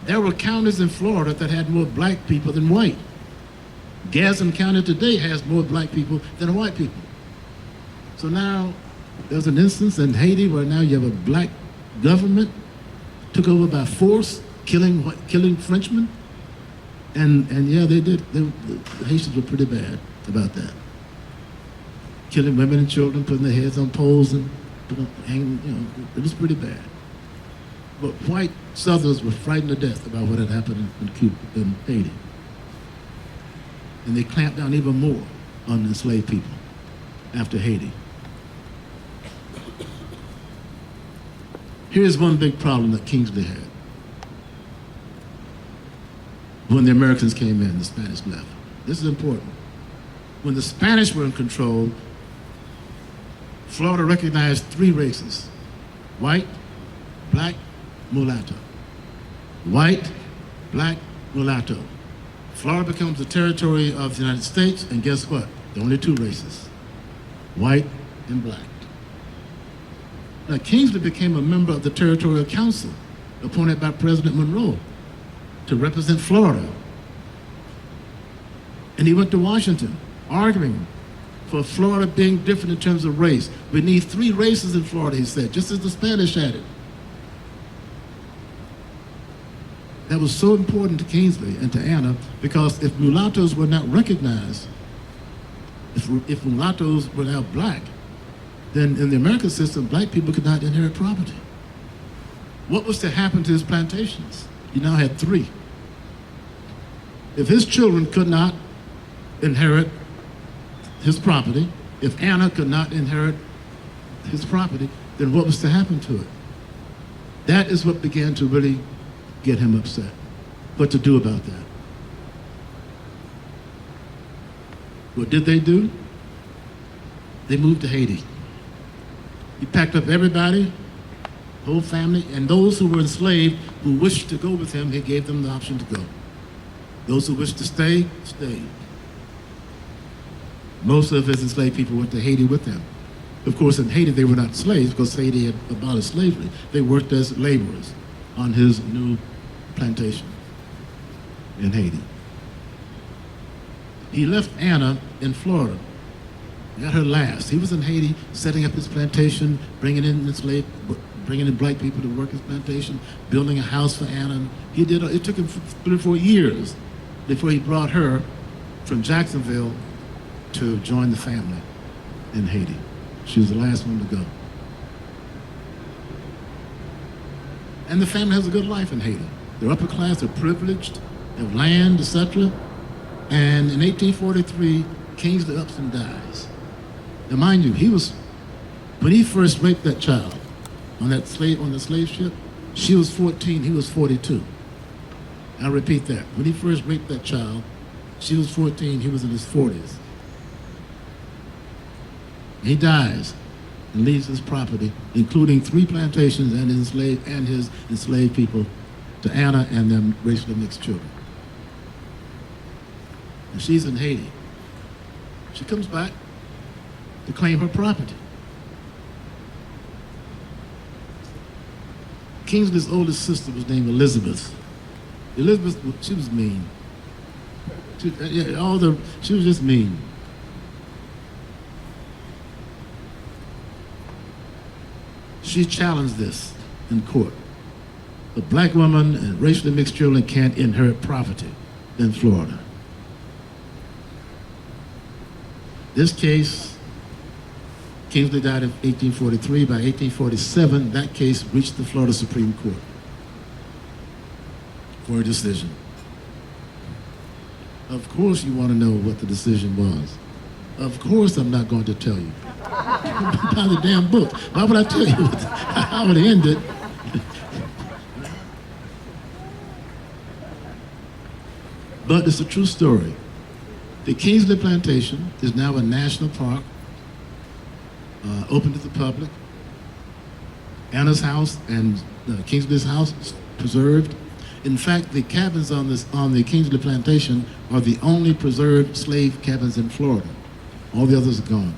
There were counties in Florida that had more black people than white. Gadsden County today has more black people than white people. So now there's an instance in Haiti where now you have a black government took over by force, killing Frenchmen. And yeah, they did. The Haitians were pretty bad about that. Killing women and children, putting their heads on poles and hanging, it was pretty bad. But white Southerners were frightened to death about what had happened in Cuba, in Haiti. And they clamped down even more on enslaved people after Haiti. Here's one big problem that Kingsley had. When the Americans came in, the Spanish left. This is important. When the Spanish were in control, Florida recognized three races: white, black, mulatto. White, black, mulatto. Florida becomes the territory of the United States, and guess what? There are only two races: white and black. Now, Kingsley became a member of the Territorial Council, appointed by President Monroe to represent Florida. And he went to Washington, arguing for Florida being different in terms of race. We need three races in Florida, he said, just as the Spanish had it. That was so important to Kingsley and to Anna, because if mulattoes were not recognized, if mulattoes were now black, then in the American system, black people could not inherit property. What was to happen to his plantations? He now had three. If his children could not inherit his property, if Anna could not inherit his property, then what was to happen to it? That is what began to really get him upset. What to do about that? What did they do? They moved to Haiti. He packed up everybody, whole family, and those who were enslaved who wished to go with him, he gave them the option to go. Those who wished to stay, stayed. Most of his enslaved people went to Haiti with him. Of course, in Haiti, they were not slaves because Haiti had abolished slavery. They worked as laborers on his new plantation in Haiti. He left Anna in Florida. Got her last. He was in Haiti setting up his plantation, bringing in black people to work his plantation, building a house for Anna. It took him 3 or 4 years before he brought her from Jacksonville to join the family in Haiti. She was the last one to go. And the family has a good life in Haiti. They're upper class, they're privileged, they have land, etc. And in 1843, Kingsley Upson dies. Now, mind you, when he first raped that child on the slave ship, she was 14, he was 42. I'll repeat that. When he first raped that child, she was 14, he was in his 40s. He dies and leaves his property, including 3 plantations and his enslaved people, to Anna and them racially mixed children. And she's in Haiti. She comes back to claim her property. Kingsley's oldest sister was named Elizabeth. Elizabeth, she was mean. She was just mean. She challenged this in court. A black woman and racially mixed children can't inherit property. in Florida. This case, Kingsley died in 1843. By 1847, that case reached the Florida Supreme Court for a decision. Of course you want to know what the decision was. Of course I'm not going to tell you. By the damn book. Why would I tell you how it ended? But it's a true story. The Kingsley Plantation is now a national park, open to the public. Anna's house and Kingsley's house is preserved. In fact, the cabins on the Kingsley Plantation are the only preserved slave cabins in Florida. All the others are gone.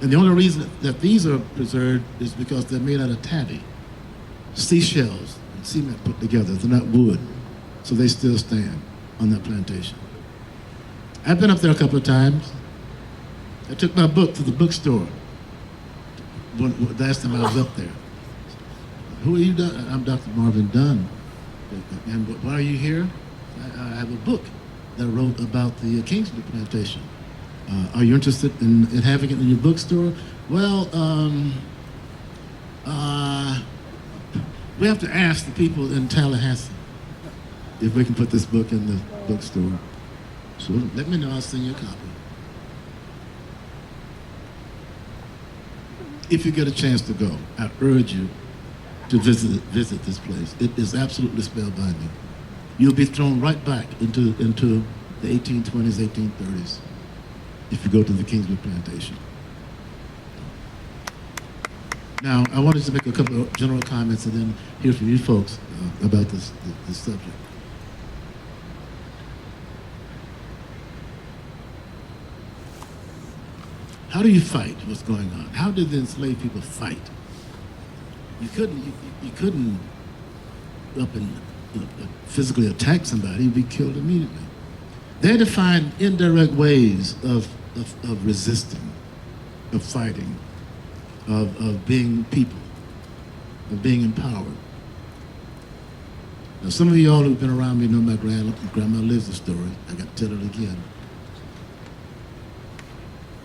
And the only reason that these are preserved is because they're made out of tabby, seashells, and cement put together. They're not wood, so they still stand on that plantation. I've been up there a couple of times. I took my book to the bookstore the last time I was up there. Who are you? I'm Dr. Marvin Dunn. And why are you here? I have a book that I wrote about the Kingsley Plantation. Are you interested in having it in your bookstore? Well, we have to ask the people in Tallahassee if we can put this book in the bookstore. So let me know, I'll send you a copy. If you get a chance to go, I urge you to visit this place. It is absolutely spellbinding. You'll be thrown right back into the 1820s, 1830s if you go to the Kingsley Plantation. Now, I wanted to make a couple of general comments and then hear from you folks about this subject. How do you fight what's going on? How did the enslaved people fight? You couldn't up and physically attack somebody, you'd be killed immediately. They had to find indirect ways of resisting, of fighting, of being people, of being empowered. Now, some of you all who've been around me know my grandma Liz's story. I got to tell it again.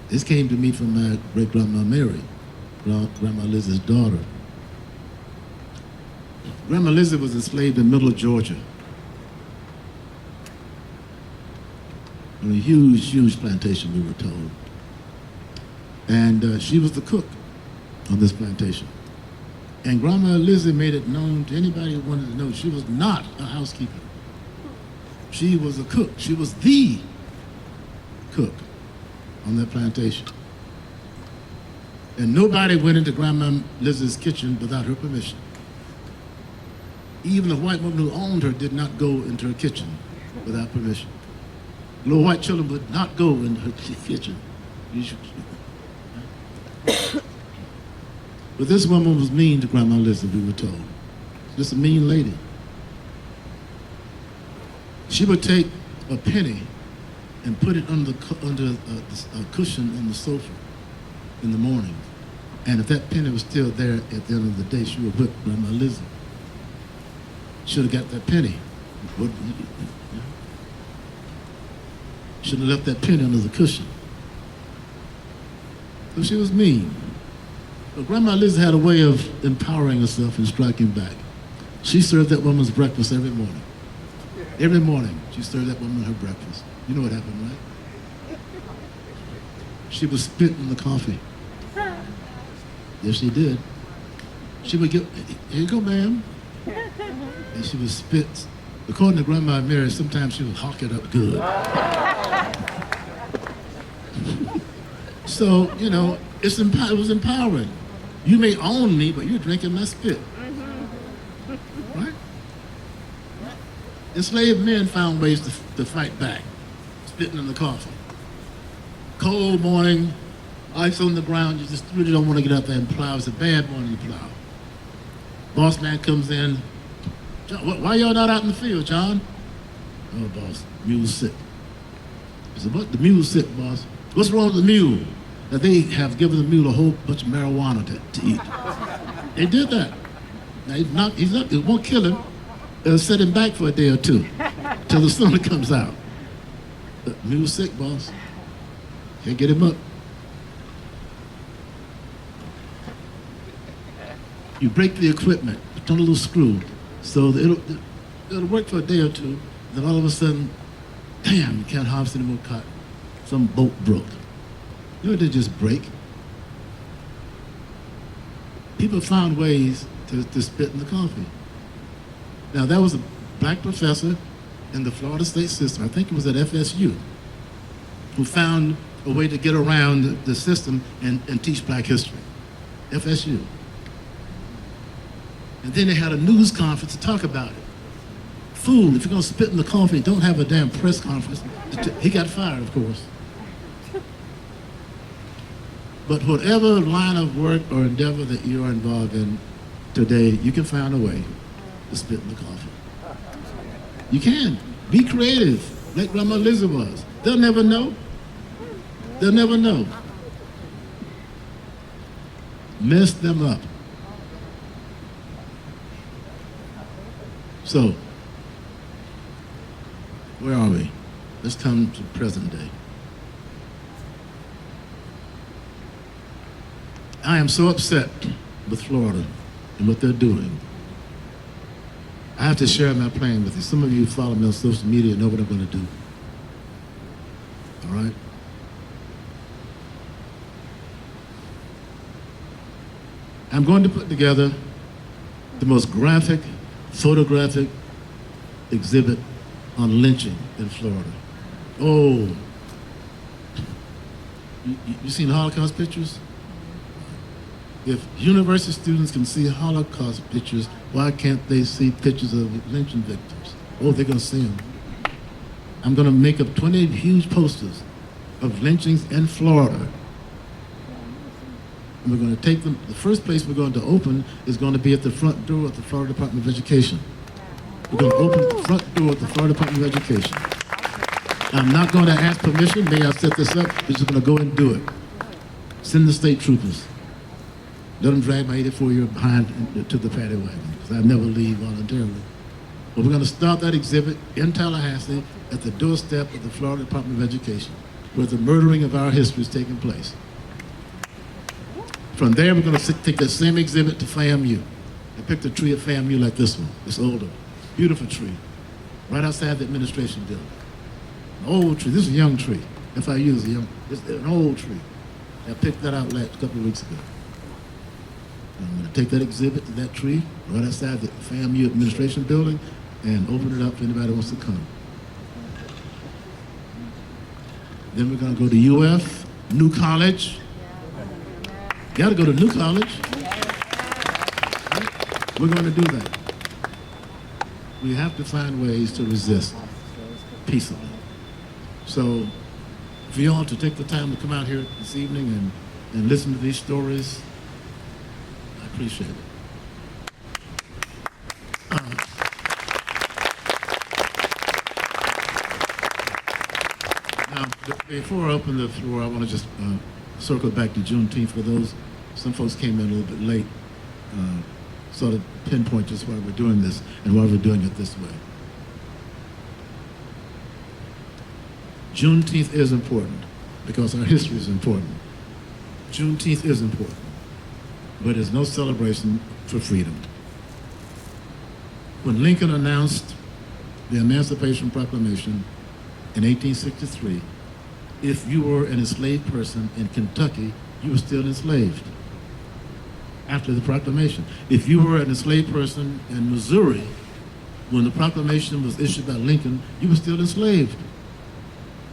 This came to me from my great-grandma Mary, Grandma Liz's daughter. Grandma Lizzie was enslaved in middle of Georgia on a huge, huge plantation, we were told. And she was the cook on this plantation. And Grandma Lizzie made it known to anybody who wanted to know she was not a housekeeper. She was a cook. She was the cook on that plantation. And nobody went into Grandma Lizzie's kitchen without her permission. Even the white woman who owned her did not go into her kitchen without permission. Little white children would not go into her kitchen. But this woman was mean to Grandma Lizzie, we were told. Just a mean lady. She would take a penny and put it under a cushion on the sofa in the morning. And if that penny was still there at the end of the day, she would whip Grandma Lizzie. Should have got that penny. Should have left that penny under the cushion. So she was mean. But Grandma Lizzie had a way of empowering herself and striking back. She served that woman's breakfast every morning. Every morning, she served that woman her breakfast. You know what happened, right? She would spit in the coffee. Yes, she did. She would get, here you go, ma'am. And she would spit. According to Grandma Mary, sometimes she would hawk it up good. So, you know, it was empowering. You may own me, but you're drinking my spit. Right? Enslaved men found ways to fight back, spitting in the coffee. Cold morning, ice on the ground, you just really don't want to get out there and plow. It's a bad morning to plow. Boss man comes in. John, why y'all not out in the field, John? Oh, boss, mule's sick. I said, what? The mule's sick, boss. What's wrong with the mule? That they have given the mule a whole bunch of marijuana to eat. They did that. Now, it won't kill him. It'll set him back for a day or two till the sun comes out. The mule's sick, boss. Can't get him up. You break the equipment, put on a little screw, so that it'll work for a day or two. Then all of a sudden, damn, you can't harvest any more cotton. Some bolt broke. You know, it didn't just break. People found ways to spit in the coffee. Now, that was a black professor in the Florida State system, I think it was at FSU, who found a way to get around the system and teach black history. FSU. And then they had a news conference to talk about it. Fool, if you're gonna spit in the coffee, don't have a damn press conference. He got fired, of course. But whatever line of work or endeavor that you are involved in today, you can find a way to spit in the coffee. You can. Be creative, like Grandma Lizzie was. They'll never know. They'll never know. Mess them up. So, where are we? Let's come to present day. I am so upset with Florida and what they're doing. I have to share my plan with you. Some of you who follow me on social media know what I'm going to do. All right? I'm going to put together the most graphic, photographic exhibit on lynching in Florida. Oh, you seen Holocaust pictures? If university students can see Holocaust pictures, why can't they see pictures of lynching victims? Oh, they're going to see them. I'm going to make up 20 huge posters of lynchings in Florida. And we're going to take them. The first place we're going to open is going to be at the front door of the Florida Department of Education. We're going to open the front door of the Florida Department of Education. I'm not going to ask permission. May I set this up? We're just going to go and do it. Send the state troopers. Let them drag my 84-year-old behind to the paddy wagon, because I never leave voluntarily. But we're going to start that exhibit in Tallahassee at the doorstep of the Florida Department of Education, where the murdering of our history is taking place. From there, we're going to take that same exhibit to FAMU. I picked a tree at FAMU like this one, this older, beautiful tree, right outside the administration building. An old tree. This is a young tree. FIU is it's an old tree. I picked that out a couple of weeks ago. I'm going to take that exhibit to that tree right outside the FAMU administration building and open it up for anybody who wants to come. Then we're going to go to UF, New College. Got to go to New College. We're going to do that. We have to find ways to resist peaceably. So for you all to take the time to come out here this evening and listen to these stories, I appreciate it. Now, before I open the floor, I want to just circle back to Juneteenth for those. Some folks came in a little bit late, sort of pinpoint just why we're doing this and why we're doing it this way. Juneteenth is important because our history is important. Juneteenth is important, but it's no celebration for freedom. When Lincoln announced the Emancipation Proclamation in 1863, if you were an enslaved person in Kentucky, you were still enslaved after the proclamation. If you were an enslaved person in Missouri, when the proclamation was issued by Lincoln, you were still enslaved.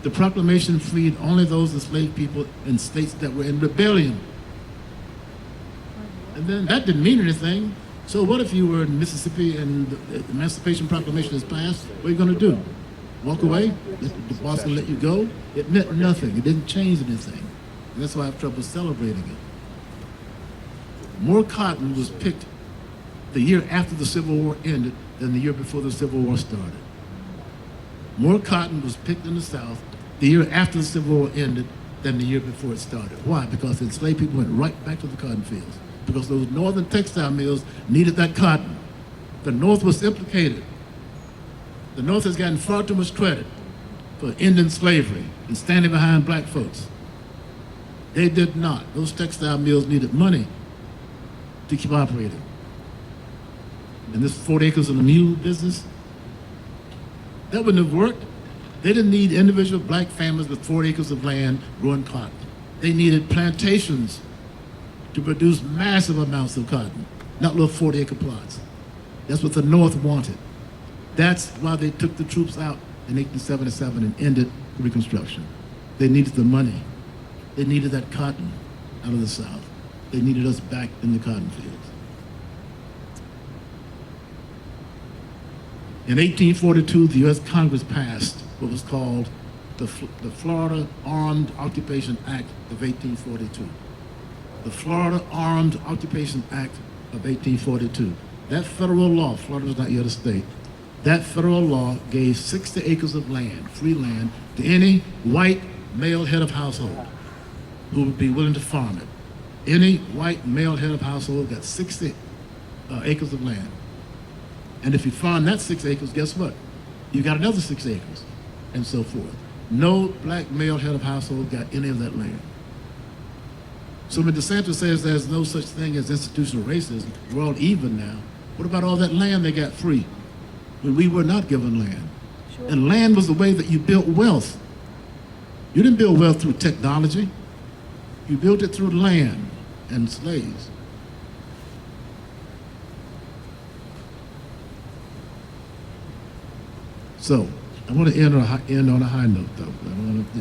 The proclamation freed only those enslaved people in states that were in rebellion. And then that didn't mean anything. So what if you were in Mississippi and the Emancipation Proclamation is passed? What are you going to do? Walk away? The boss will let you go? It meant nothing. It didn't change anything. And that's why I have trouble celebrating it. More cotton was picked the year after the Civil War ended than the year before the Civil War started. More cotton was picked in the South the year after the Civil War ended than the year before it started. Why? Because the enslaved people went right back to the cotton fields. Because those northern textile mills needed that cotton. The North was implicated. The North has gotten far too much credit for ending slavery and standing behind black folks. They did not. Those textile mills needed money to keep operating. And this 40 acres of the mule business, that wouldn't have worked. They didn't need individual black families with 40 acres of land growing cotton. They needed plantations to produce massive amounts of cotton, not little 40-acre plots. That's what the North wanted. That's why they took the troops out in 1877 and ended Reconstruction. They needed the money. They needed that cotton out of the South. They needed us back in the cotton fields. In 1842, the U.S. Congress passed what was called the Florida Armed Occupation Act of 1842. The Florida Armed Occupation Act of 1842. That federal law, Florida was not yet a state, that federal law gave 60 acres of land, free land, to any white male head of household who would be willing to farm it. Any white male head of household got 60 acres of land. And if you farm that 6 acres, guess what? You got another 6 acres, and so forth. No black male head of household got any of that land. So when DeSantis says there's no such thing as institutional racism, we're all even now, what about all that land they got free when we were not given land? Sure. And land was the way that you built wealth. You didn't build wealth through technology. You built it through land and slaves. So, I want to end on a high note, though. I don't want to,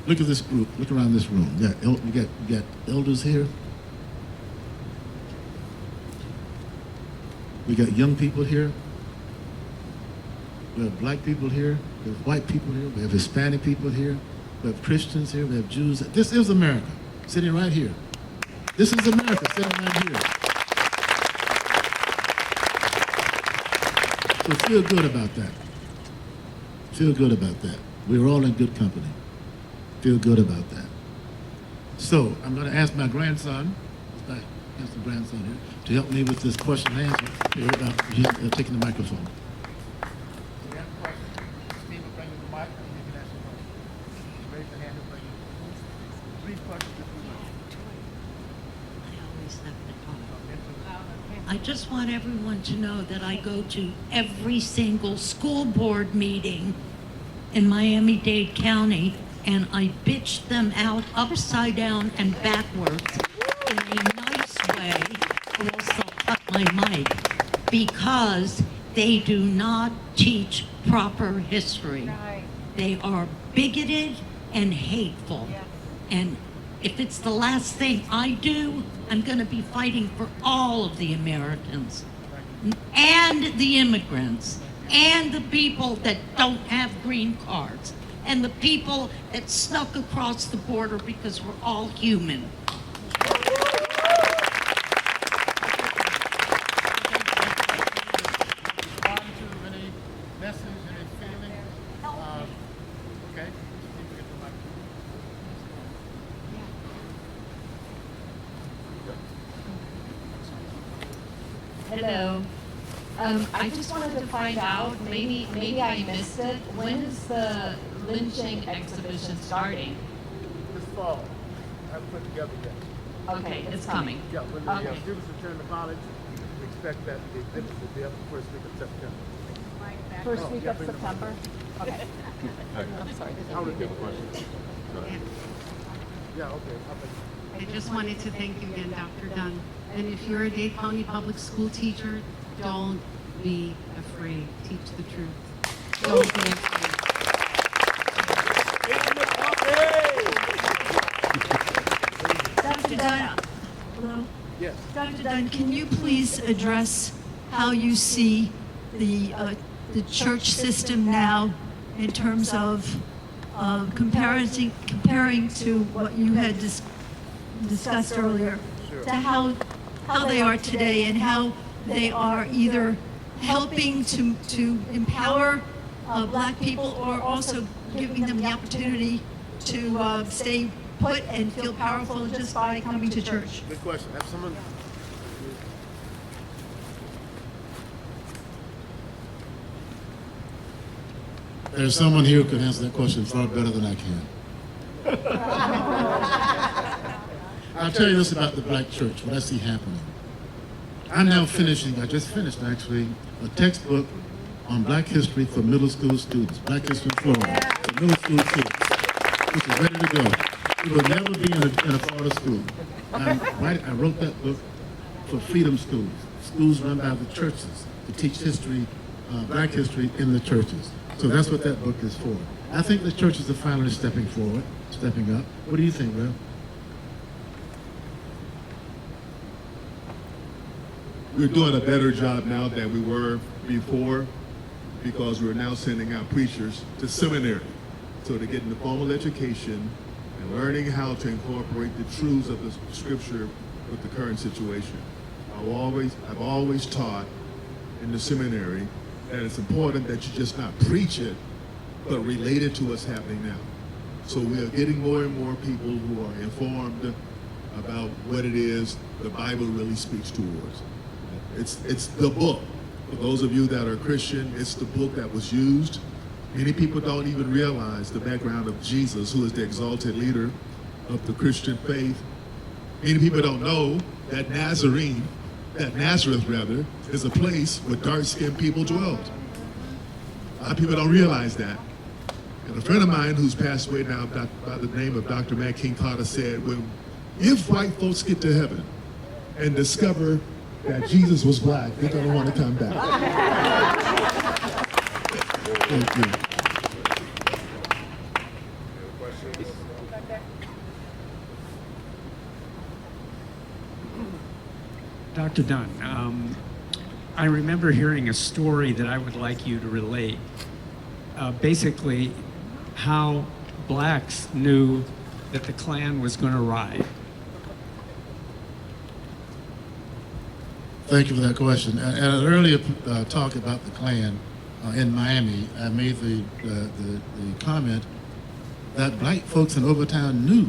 look at this group. Look around this room. You got elders here. We got young people here. We have black people here. We have white people here. We have Hispanic people here. We have Christians here. We have Jews. This is America, sitting right here. This is America, sitting right here. So feel good about that. Feel good about that. We're all in good company. Feel good about that. So I'm going to ask my grandson, my handsome grandson here, to help me with this question and answer. He's taking the microphone. So you have a question. Steve will bring you the mic and you can ask your question. Raise your hand and bring you 3 questions if you want. I always have to talk. I just want everyone to know that I go to every single school board meeting in Miami-Dade County, and I bitch them out upside down and backwards in a nice way, or else I'll cut my mic, because they do not teach proper history. Right. They are bigoted and hateful. Yes. And if it's the last thing I do, I'm going to be fighting for all of the Americans and the immigrants and the people that don't have green cards and the people that snuck across the border, because we're all human. Respond to any message, any feeling? Okay. Steve, get the mic. Hello. I just wanted to find out, maybe I missed it. When is the lynching exhibition starting? This fall, I haven't put together yet. Okay, it's coming. Yeah, when Okay. the students return to college, we expect that the exhibit will be up the first week of September. First week of September? Okay. I'm sorry. I'll repeat the question. Yeah, okay. I just wanted to thank you again, Dr. Dunn. And if you're a Dade County Public School teacher, don't be afraid. Teach the truth. Don't be afraid. Dr. Dunn, hello? Yes. Dr. Dunn, can you please address how you see the church system now in terms of comparing to what you had discussed earlier, to how they are today and how they are either helping to empower black people or also giving them the opportunity to stay put and feel powerful just by coming to church? Good question. Have someone? There's someone here who can answer that question far better than I can. I'll tell you this about the black church, what I see happening. I'm now finishing, I just finished actually, a textbook on black history for middle school students, Black History in Florida, for middle school students, which is ready to go. It will never be in a Florida school. I wrote that book for Freedom Schools, schools run by the churches to teach history, black history in the churches. So that's what that book is for. I think the churches are finally stepping forward, stepping up. What do you think, Rev? We're doing a better job now than we were before because we're now sending out preachers to seminary. So they're getting the formal education and learning how to incorporate the truths of the scripture with the current situation. I've always taught in the seminary that it's important that you just not preach it, but relate it to what's happening now. So we are getting more and more people who are informed about what it is the Bible really speaks towards. It's the book. For those of you that are Christian, it's the book that was used. Many people don't even realize the background of Jesus, who is the exalted leader of the Christian faith. Many people don't know that Nazareth is a place where dark-skinned people dwelled. A lot of people don't realize that. And a friend of mine who's passed away now by the name of Dr. Matt King Carter said, if white folks get to heaven and discover that Jesus was black, they're going to want to come back. Thank you. Dr. Dunn, I remember hearing a story that I would like you to relate. Basically, how blacks knew that the Klan was going to arrive. Thank you for that question. At an earlier talk about the Klan in Miami, I made the comment that black folks in Overtown knew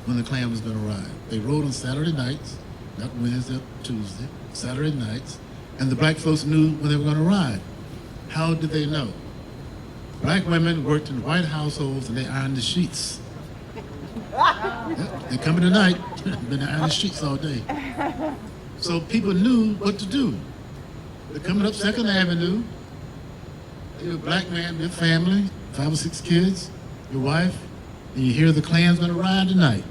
when the Klan was going to arrive. They rode on Saturday nights, not Wednesday or Tuesday, Saturday nights, and the black folks knew when they were going to arrive. How did they know? Black women worked in white households and they ironed the sheets. They're coming tonight, been ironing the sheets all day. So people knew what to do. They're coming up 2nd Avenue. You're a black man, your family, 5 or 6 kids, your wife, and you hear the Klan's gonna ride tonight.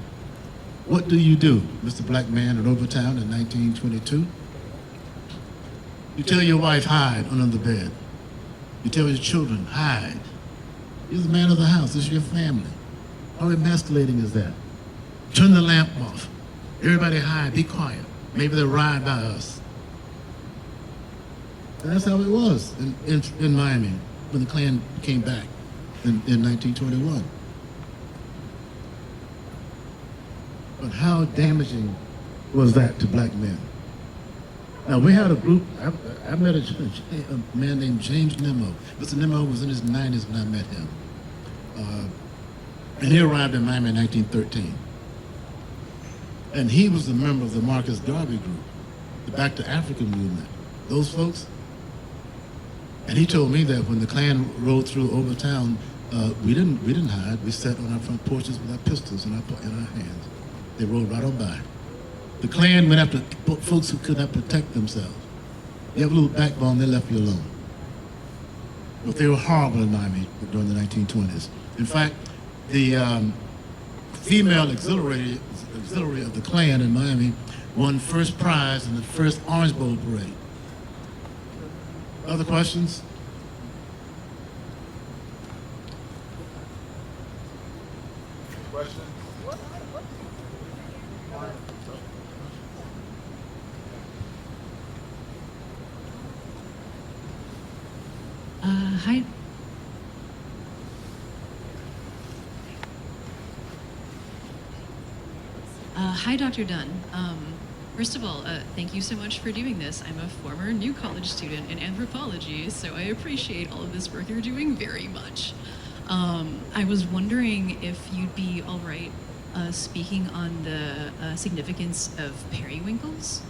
What do you do, Mr. Black Man in Overtown in 1922? You tell your wife, hide under the bed. You tell your children, hide. You're the man of the house, this is your family. How emasculating is that? Turn the lamp off. Everybody hide, be quiet. Maybe they'll ride by us. And that's how it was in Miami when the Klan came back in 1921. But how damaging was that to black men? Now, we had a group, I met a man named James Nimmo. Mr. Nimmo was in his 90s when I met him. And he arrived in Miami in 1913. And he was a member of the Marcus Garvey group, the Back to Africa movement. Those folks. And he told me that when the Klan rode through Overtown, we didn't hide. We sat on our front porches with our pistols in our hands. They rode right on by. The Klan went after folks who could not protect themselves. You have a little backbone, they left you alone. But they were horrible in Miami during the 1920s. In fact, the female auxiliary of the Klan in Miami won first prize in the first Orange Bowl parade. Other questions? Questions? Hi. Hi, Dr. Dunn. First of all, thank you so much for doing this. I'm a former New College student in anthropology, so I appreciate all of this work you're doing very much. I was wondering if you'd be all right speaking on the significance of periwinkles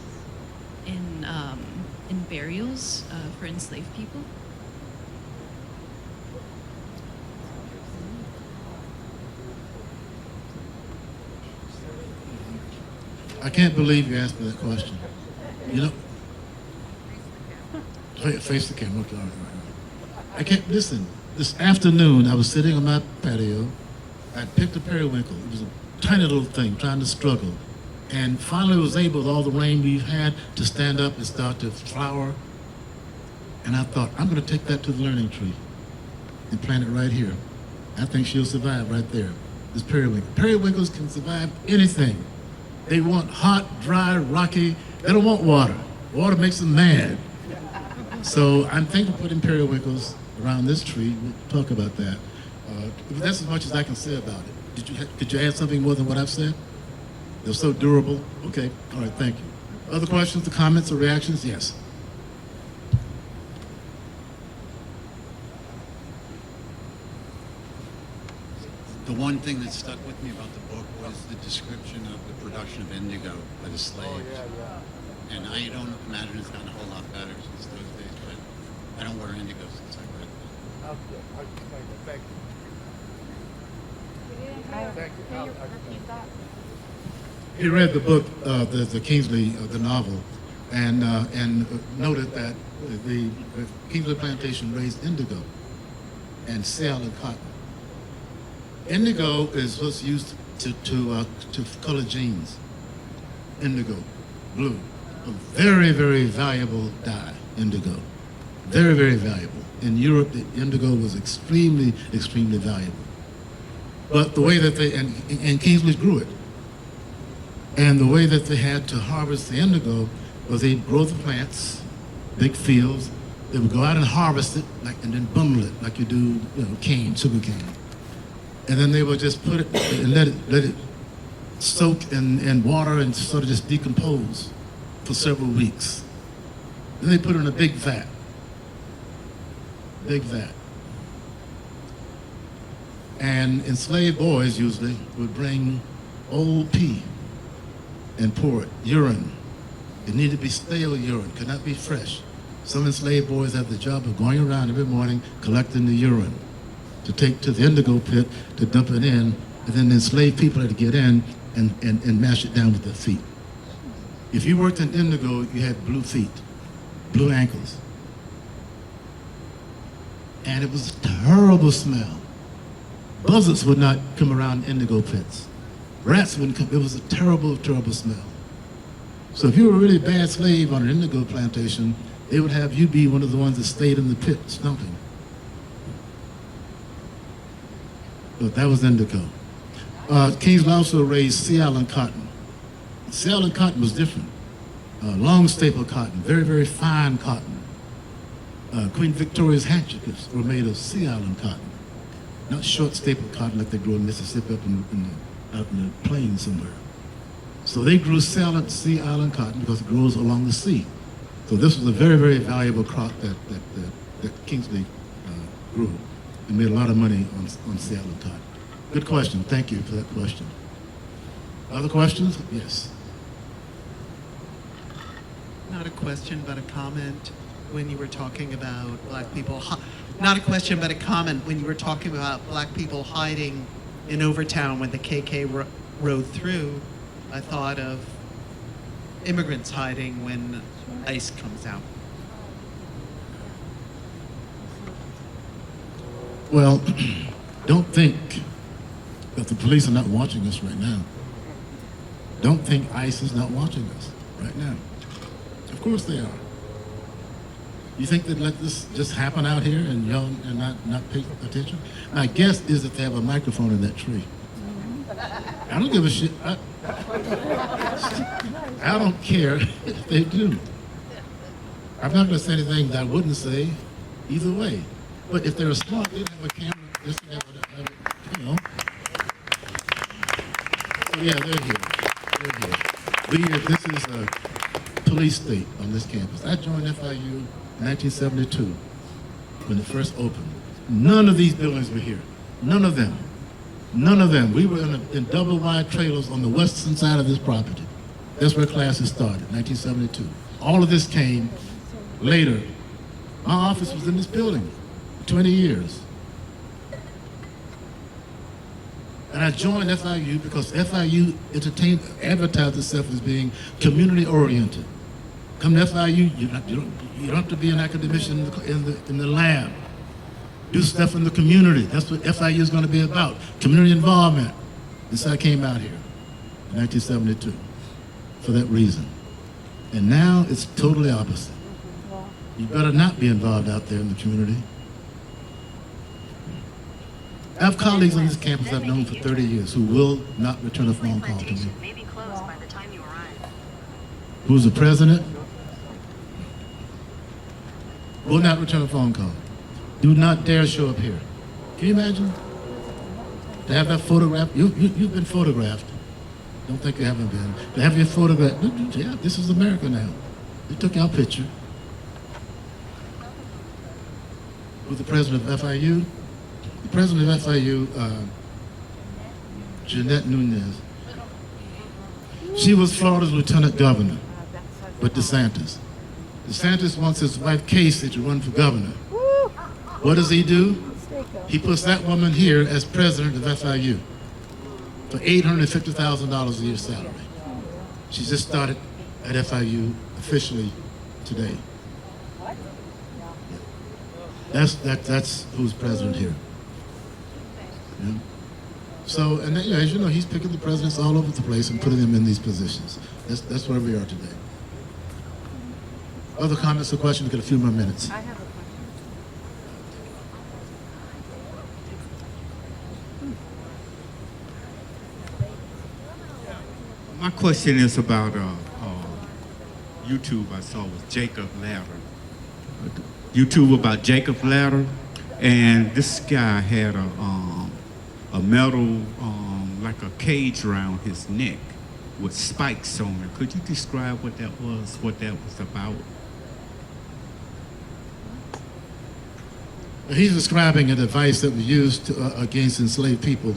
in burials for enslaved people. I can't believe you asked me that question. You know, face the camera. Okay, all right. I can't listen. This afternoon, I was sitting on my patio. I picked a periwinkle. It was a tiny little thing trying to struggle, and finally was able, with all the rain we've had, to stand up and start to flower. And I thought, I'm going to take that to the learning tree and plant it right here. I think she'll survive right there. This periwinkle. Periwinkles can survive anything. They want hot, dry, rocky. They don't want water. Water makes them mad. So I'm thinking of putting periwinkles around this tree. We'll talk about that. That's as much as I can say about it. Could you add something more than what I've said? They're so durable. Okay. All right. Thank you. Other questions, or comments, or reactions? Yes. The one thing that stuck with me about the book was the description of the production of indigo by the slaves. And I don't imagine it's gotten a whole lot better since those days, but I don't wear indigo since I read that. Thank you. Repeat that. He read the book, the Kingsley, the novel, and noted that the Kingsley plantation raised indigo and seal and cotton. Indigo is what's used to color jeans. Indigo, blue, a very, very valuable dye. Indigo, very, very valuable. In Europe, the indigo was extremely, extremely valuable. But the way that and Kingsley grew it. And the way that they had to harvest the indigo was they'd grow the plants, big fields. They would go out and harvest it, and then bundle it like you do, cane, sugar cane. And then they would just put it and let it soak in water and sort of just decompose for several weeks. Then they put it in a big vat. And enslaved boys usually would bring old pee and pour it, urine. It needed to be stale urine, could not be fresh. Some enslaved boys had the job of going around every morning collecting the urine to take to the indigo pit to dump it in, and then the enslaved people had to get in and mash it down with their feet. If you worked in indigo, you had blue feet, blue ankles. And it was a terrible smell. Buzzards would not come around indigo pits. Rats wouldn't come. It was a terrible, terrible smell. So if you were a really bad slave on an indigo plantation, they would have you be one of the ones that stayed in the pit smoking. But that was indigo. Kingsley also raised seal and cotton. Seal and cotton was different. Long staple cotton, very, very fine cotton. Queen Victoria's handkerchiefs were made of seal and cotton, not short staple cotton like they grew in Mississippi out in the plains somewhere. So they grew seal and cotton because it grows along the sea. So this was a very, very valuable crop that Kingsley grew and made a lot of money on seal and cotton. Good question. Thank you for that question. Other questions? Yes. Not a question, but a comment when you were talking about black people. Not a question, but a comment when you were talking about black people hiding in Overtown when the KK rode through. I thought of immigrants hiding when ICE comes out. Well, don't think that the police are not watching us right now. Don't think ICE is not watching us right now. Of course they are. You think they'd let this just happen out here and y'all and not pay attention? My guess is that they have a microphone in that tree. I don't give a shit. I don't care if they do. I'm not going to say anything that I wouldn't say either way. But if they're smart, they'd have a camera. Just have a, you know. So yeah, they're here. This is a police state on this campus. I joined FIU in 1972 when it first opened. None of these buildings were here. None of them. None of them. We were in double wide trailers on the western side of this property. That's where classes started, 1972. All of this came later. My office was in this building for 20 years. And I joined FIU because FIU advertised itself as being community oriented. Come to FIU, you don't have to be an academician in the lab. Do stuff in the community. That's what FIU is going to be about. Community involvement. This I came out here in 1972 for that reason. And now it's totally opposite. You better not be involved out there in the community. I have colleagues on this campus I've known for 30 years who will not return a phone call to me. May be closed by the time you arrive. Who's the president? Will not return a phone call. Do not dare show up here. Can you imagine? To have that photograph, you've been photographed. Don't think you haven't been. To have your photograph, yeah, this is America now. They took your picture. Who's the president of FIU? The president of FIU, Jeanette Nunez. She was Florida's lieutenant governor with DeSantis. DeSantis wants his wife Casey to run for governor. What does he do? He puts that woman here as president of FIU for $850,000 a year salary. She just started at FIU officially today. That's who's president here. Yeah. So, and then, as you know, he's picking the presidents all over the place and putting them in these positions. That's where we are today. Other comments or questions? We've got a few more minutes. I have a question. My question is about YouTube. I saw was Jacob Ladder. YouTube about Jacob Ladder, and this guy had a metal like a cage around his neck with spikes on it. Could you describe what that was? What that was about? He's describing a device that was used against enslaved people.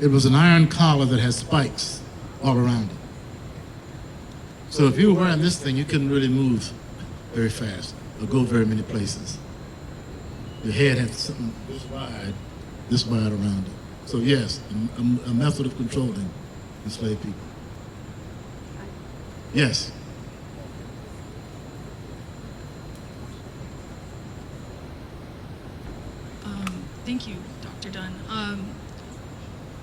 It was an iron collar that has spikes all around it. So if you were wearing this thing, you couldn't really move very fast or go very many places. Your head had something this wide around it. So yes, a method of controlling enslaved people. Yes. Thank you, Dr. Dunn.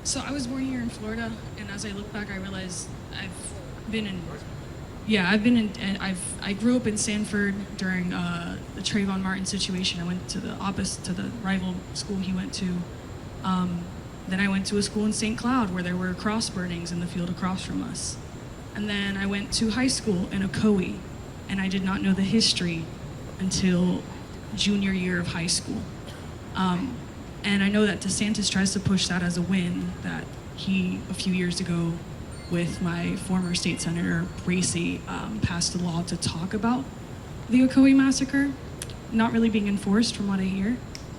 So I was born here in Florida, and as I look back, I realized I grew up in Sanford during the Trayvon Martin situation. I went to the rival school he went to. Then I went to a school in St. Cloud where there were cross burnings in the field across from us. And then I went to high school in Ocoee, and I did not know the history until junior year of high school. And I know that DeSantis tries to push that as a win, that he, a few years ago, with my former state senator, Bracey, passed a law to talk about the Ocoee massacre, not really being enforced from what I hear.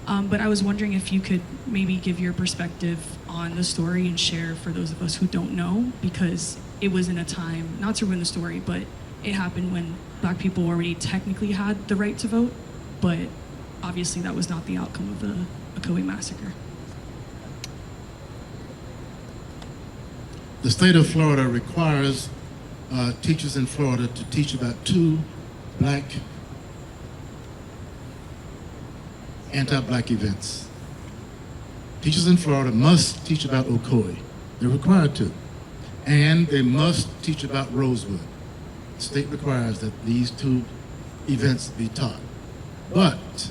But I was wondering if you could maybe give your perspective on the story and share for those of us who don't know, because it was in a time, not to ruin the story, but it happened when Black people already technically had the right to vote, but obviously that was not the outcome of the Ocoee massacre. The state of Florida requires teachers in Florida to teach about 2 Black anti-Black events. Teachers in Florida must teach about Ocoee. They're required to. And they must teach about Rosewood. The state requires that these 2 events be taught. But,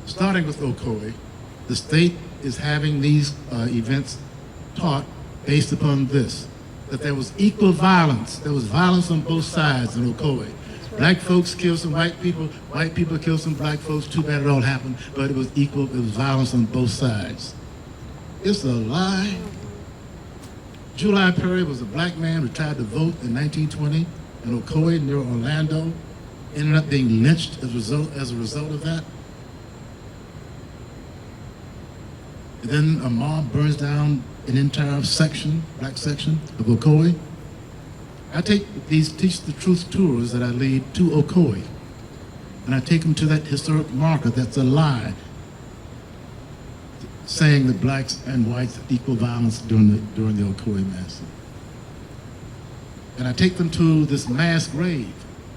starting with Ocoee, the state is having these events taught based upon this, that there was equal violence. There was violence on both sides in Ocoee. Black folks killed some white people killed some black folks. Too bad it all happened, but it was equal, it was violence on both sides. It's a lie. July Perry was a black man who tried to vote in 1920 in Ocoee near Orlando, ended up being lynched as a result of that. And then a mob burns down an entire section, black section of Ocoee. I take these Teach the Truth tours that I lead to Ocoee, and I take them to that historic marker that's a lie. saying that blacks and whites had equal violence during the Ocoee massacre. And I take them to this mass grave.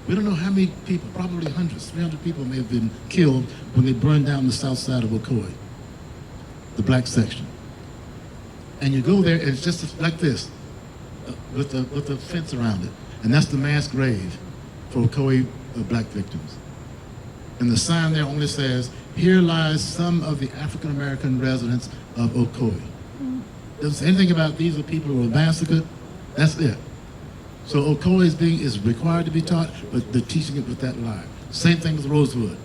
We don't know how many people, probably hundreds, 300 people may have been killed when they burned down the south side of Ocoee, the black section. And you go there, and it's just like this, with a fence around it. And that's the mass grave for Ocoee black victims. And the sign there only says, "Here lies some of the African American residents of Ocoee." Doesn't say anything about these are people who were massacred. That's it. So Ocoee is required to be taught, but they're teaching it with that lie. Same thing with Rosewood.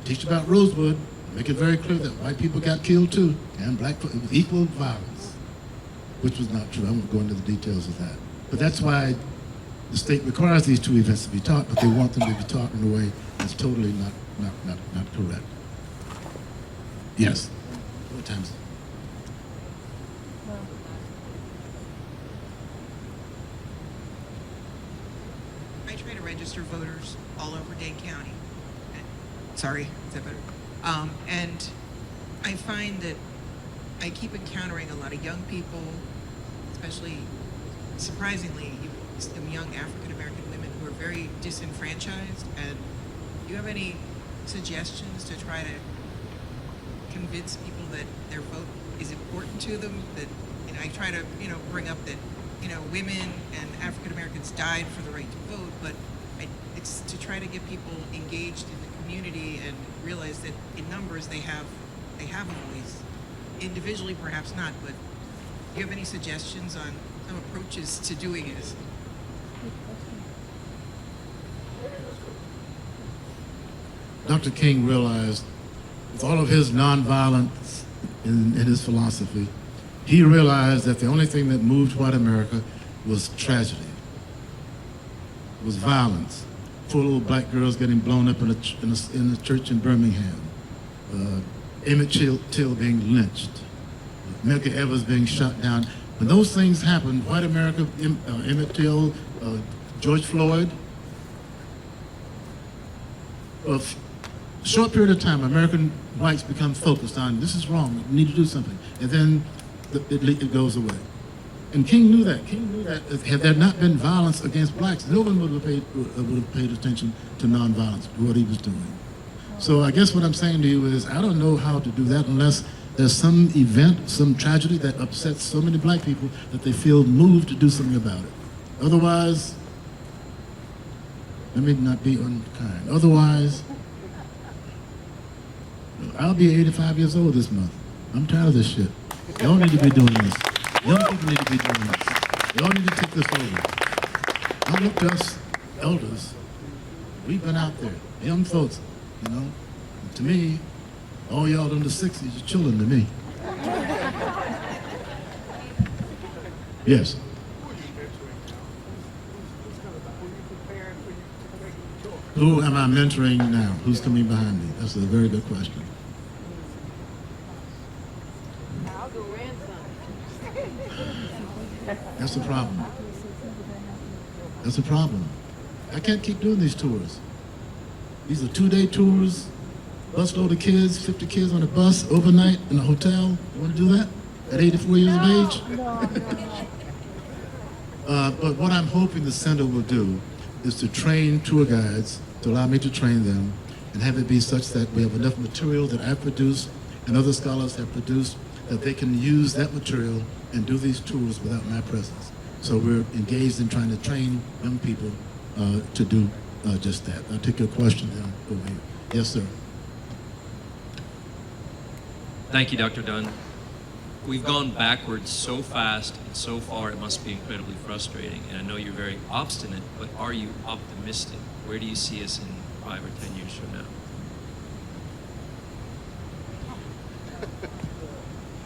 Teach about Rosewood, make it very clear that white people got killed too, and black people, with equal violence, which was not true. I won't go into the details of that. But that's why the state requires these two events to be taught, but they want them to be taught in a way that's totally not correct. Yes. What time is it? I try to register voters all over Dade County. Sorry, is that better? And I find that I keep encountering a lot of young people, especially, surprisingly, some young African American women who are very disenfranchised. And do you have any suggestions to try to convince people that their vote is important to them? That, you know, I try to, bring up that, women and African Americans died for the right to vote, but it's to try to get people engaged in the community and realize that in numbers they have a voice. Individually, perhaps not, but do you have any suggestions on some approaches to doing this? Dr. King realized, with all of his nonviolence in his philosophy, he realized that the only thing that moved white America was tragedy, was violence. 4 little black girls getting blown up in a church in Birmingham, Emmett Till being lynched, Medgar Evers being shot down. When those things happened, white America, Emmett Till, George Floyd, a short period of time, American whites become focused on, this is wrong, we need to do something. And then it goes away. And King knew that. King knew that had there not been violence against blacks, no one would have paid attention to nonviolence, to what he was doing. So I guess what I'm saying to you is, I don't know how to do that unless there's some event, some tragedy that upsets so many black people that they feel moved to do something about it. Otherwise, let me not be unkind. Otherwise, I'll be 85 years old this month. I'm tired of this shit. Y'all need to be doing this. Young people need to be doing this. Y'all need to take this over. I look to us elders. We've been out there. Young folks, To me, all y'all under 60s are children to me. Yes. Who am I mentoring now? Who's coming behind me? That's a very good question. That's a problem. That's a problem. I can't keep doing these tours. These are 2-day tours, busload of kids, 50 kids on a bus, overnight in a hotel. You want to do that at 84 years of age? But what I'm hoping the center will do is to train tour guides, to allow me to train them, and have it be such that we have enough material that I've produced and other scholars have produced, that they can use that material and do these tours without my presence. So we're engaged in trying to train young people to do just that. I'll take your question down over here. Yes, sir. Thank you, Dr. Dunn. We've gone backwards so fast and so far, it must be incredibly frustrating. And I know you're very obstinate, but are you optimistic? Where do you see us in 5 or 10 years from now?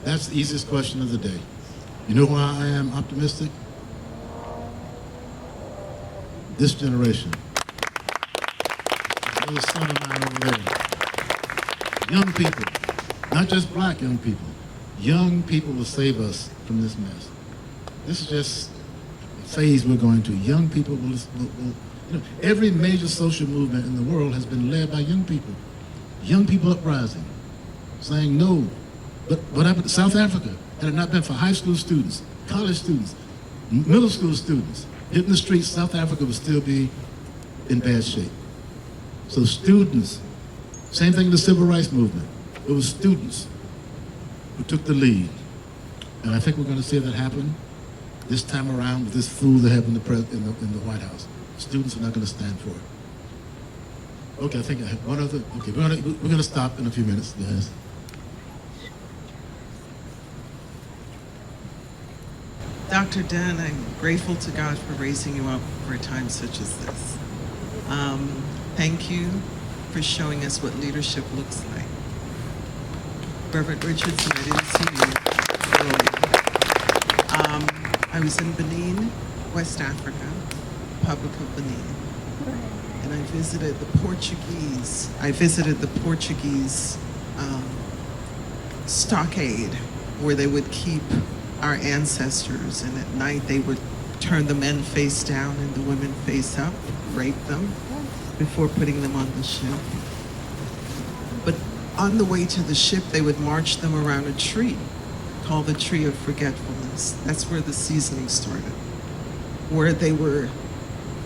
That's the easiest question of the day. You know why I am optimistic? This generation. There's a son of mine over there. Young people, not just black young people. Young people will save us from this mess. This is just a phase we're going to. Young people will every major social movement in the world has been led by young people. Young people uprising, saying no, But what happened to South Africa? Had it not been for high school students, college students, middle school students hitting the streets, South Africa would still be in bad shape. So students, same thing in the civil rights movement. It was students who took the lead. And I think we're going to see that happen this time around with this fool they have in the White House. Students are not going to stand for it. Okay, I think I have one other. Okay, we're going to stop in a few minutes, guys. Dr. Dunn, I'm grateful to God for raising you up for a time such as this. Thank you for showing us what leadership looks like. Reverend Richardson, I didn't see you earlier. I was in Benin, West Africa, Republic of Benin, and I visited the Portuguese. Stockade where they would keep our ancestors, and at night they would turn the men face down and the women face up, rape them before putting them on the ship. But on the way to the ship, they would march them around a tree called the Tree of Forgetfulness. That's where the seasoning started, where they were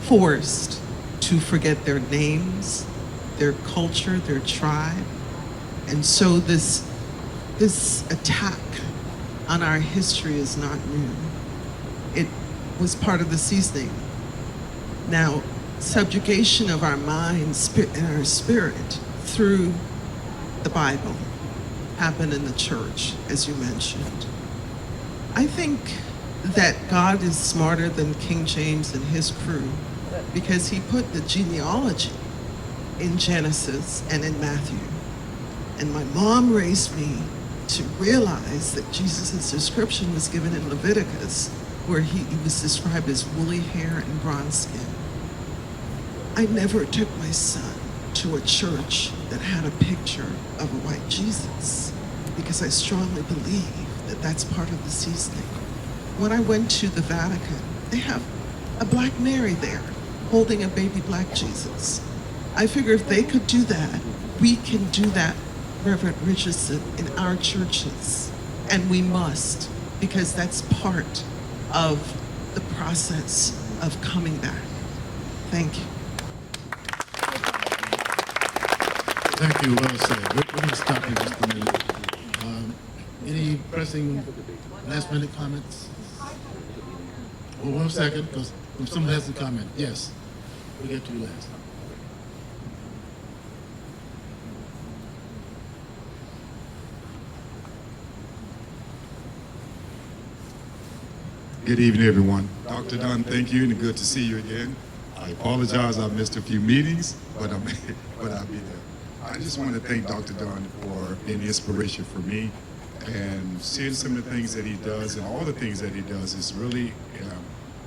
forced to forget their names, their culture, their tribe. And so this attack on our history is not new. It was part of the seasoning. Now, subjugation of our mind and our spirit through the Bible happened in the church, as you mentioned. I think that God is smarter than King James and his crew because he put the genealogy in Genesis and in Matthew. And my mom raised me to realize that Jesus' description was given in Leviticus, where he was described as woolly hair and bronze skin. I never took my son to a church that had a picture of a white Jesus, because I strongly believe that that's part of the seasoning. When I went to the Vatican, they have a Black Mary there holding a baby black Jesus. I figure if they could do that, we can do that, Reverend Richardson, in our churches. And we must, because that's part of the process of coming back. Thank you. Thank you, well said. We're going to stop here just a minute. Any pressing last-minute comments? Well, 1 second, because if someone has a comment, yes, we'll get to you last. Good evening, everyone. Dr. Dunn, thank you, and good to see you again. I apologize, I missed a few meetings, but I'll be there. I just want to thank Dr. Dunn for being an inspiration for me, and seeing some of the things that he does and all the things that he does is really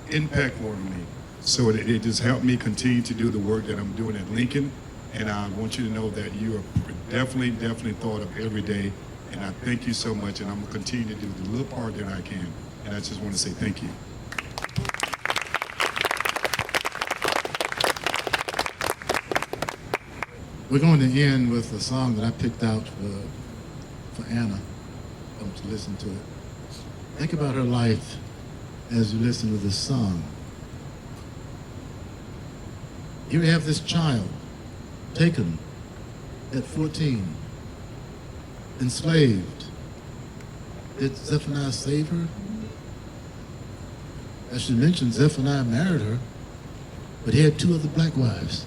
impactful on me. So it just helped me continue to do the work that I'm doing at Lincoln, and I want you to know that you are definitely thought of every day, and I thank you so much, and I'm going to continue to do the little part that I can. And I just want to say thank you. We're going to end with a song that I picked out for Anna to listen to it. Think about her life as you listen to this song. Here we have this child taken at 14, enslaved. Did Zephaniah save her? As she mentioned, Zephaniah married her, but he had 2 other black wives.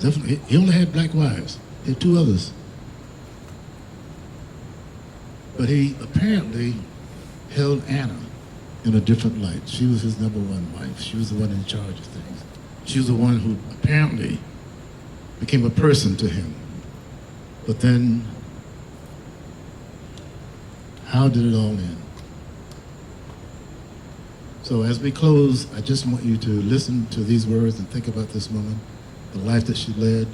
He only had black wives. He had 2 others. But he apparently held Anna in a different light. She was his #1 wife. She was the one in charge of things. She was the one who apparently became a person to him. But then, how did it all end? So as we close, I just want you to listen to these words and think about this woman, the life that she led,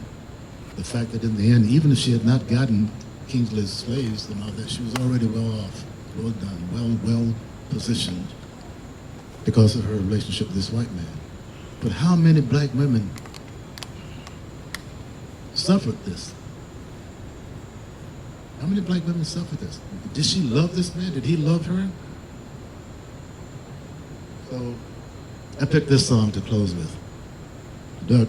the fact that in the end, even if she had not gotten Kingsley's slaves and all that, she was already well off, well done, well positioned because of her relationship with this white man. But how many black women suffered this? How many black women suffer this? Did she love this man? Did he love her? So I picked this song to close with. Doug.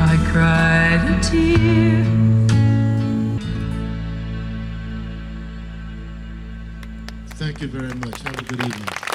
I cried a tear. Thank you very much. Have a good evening.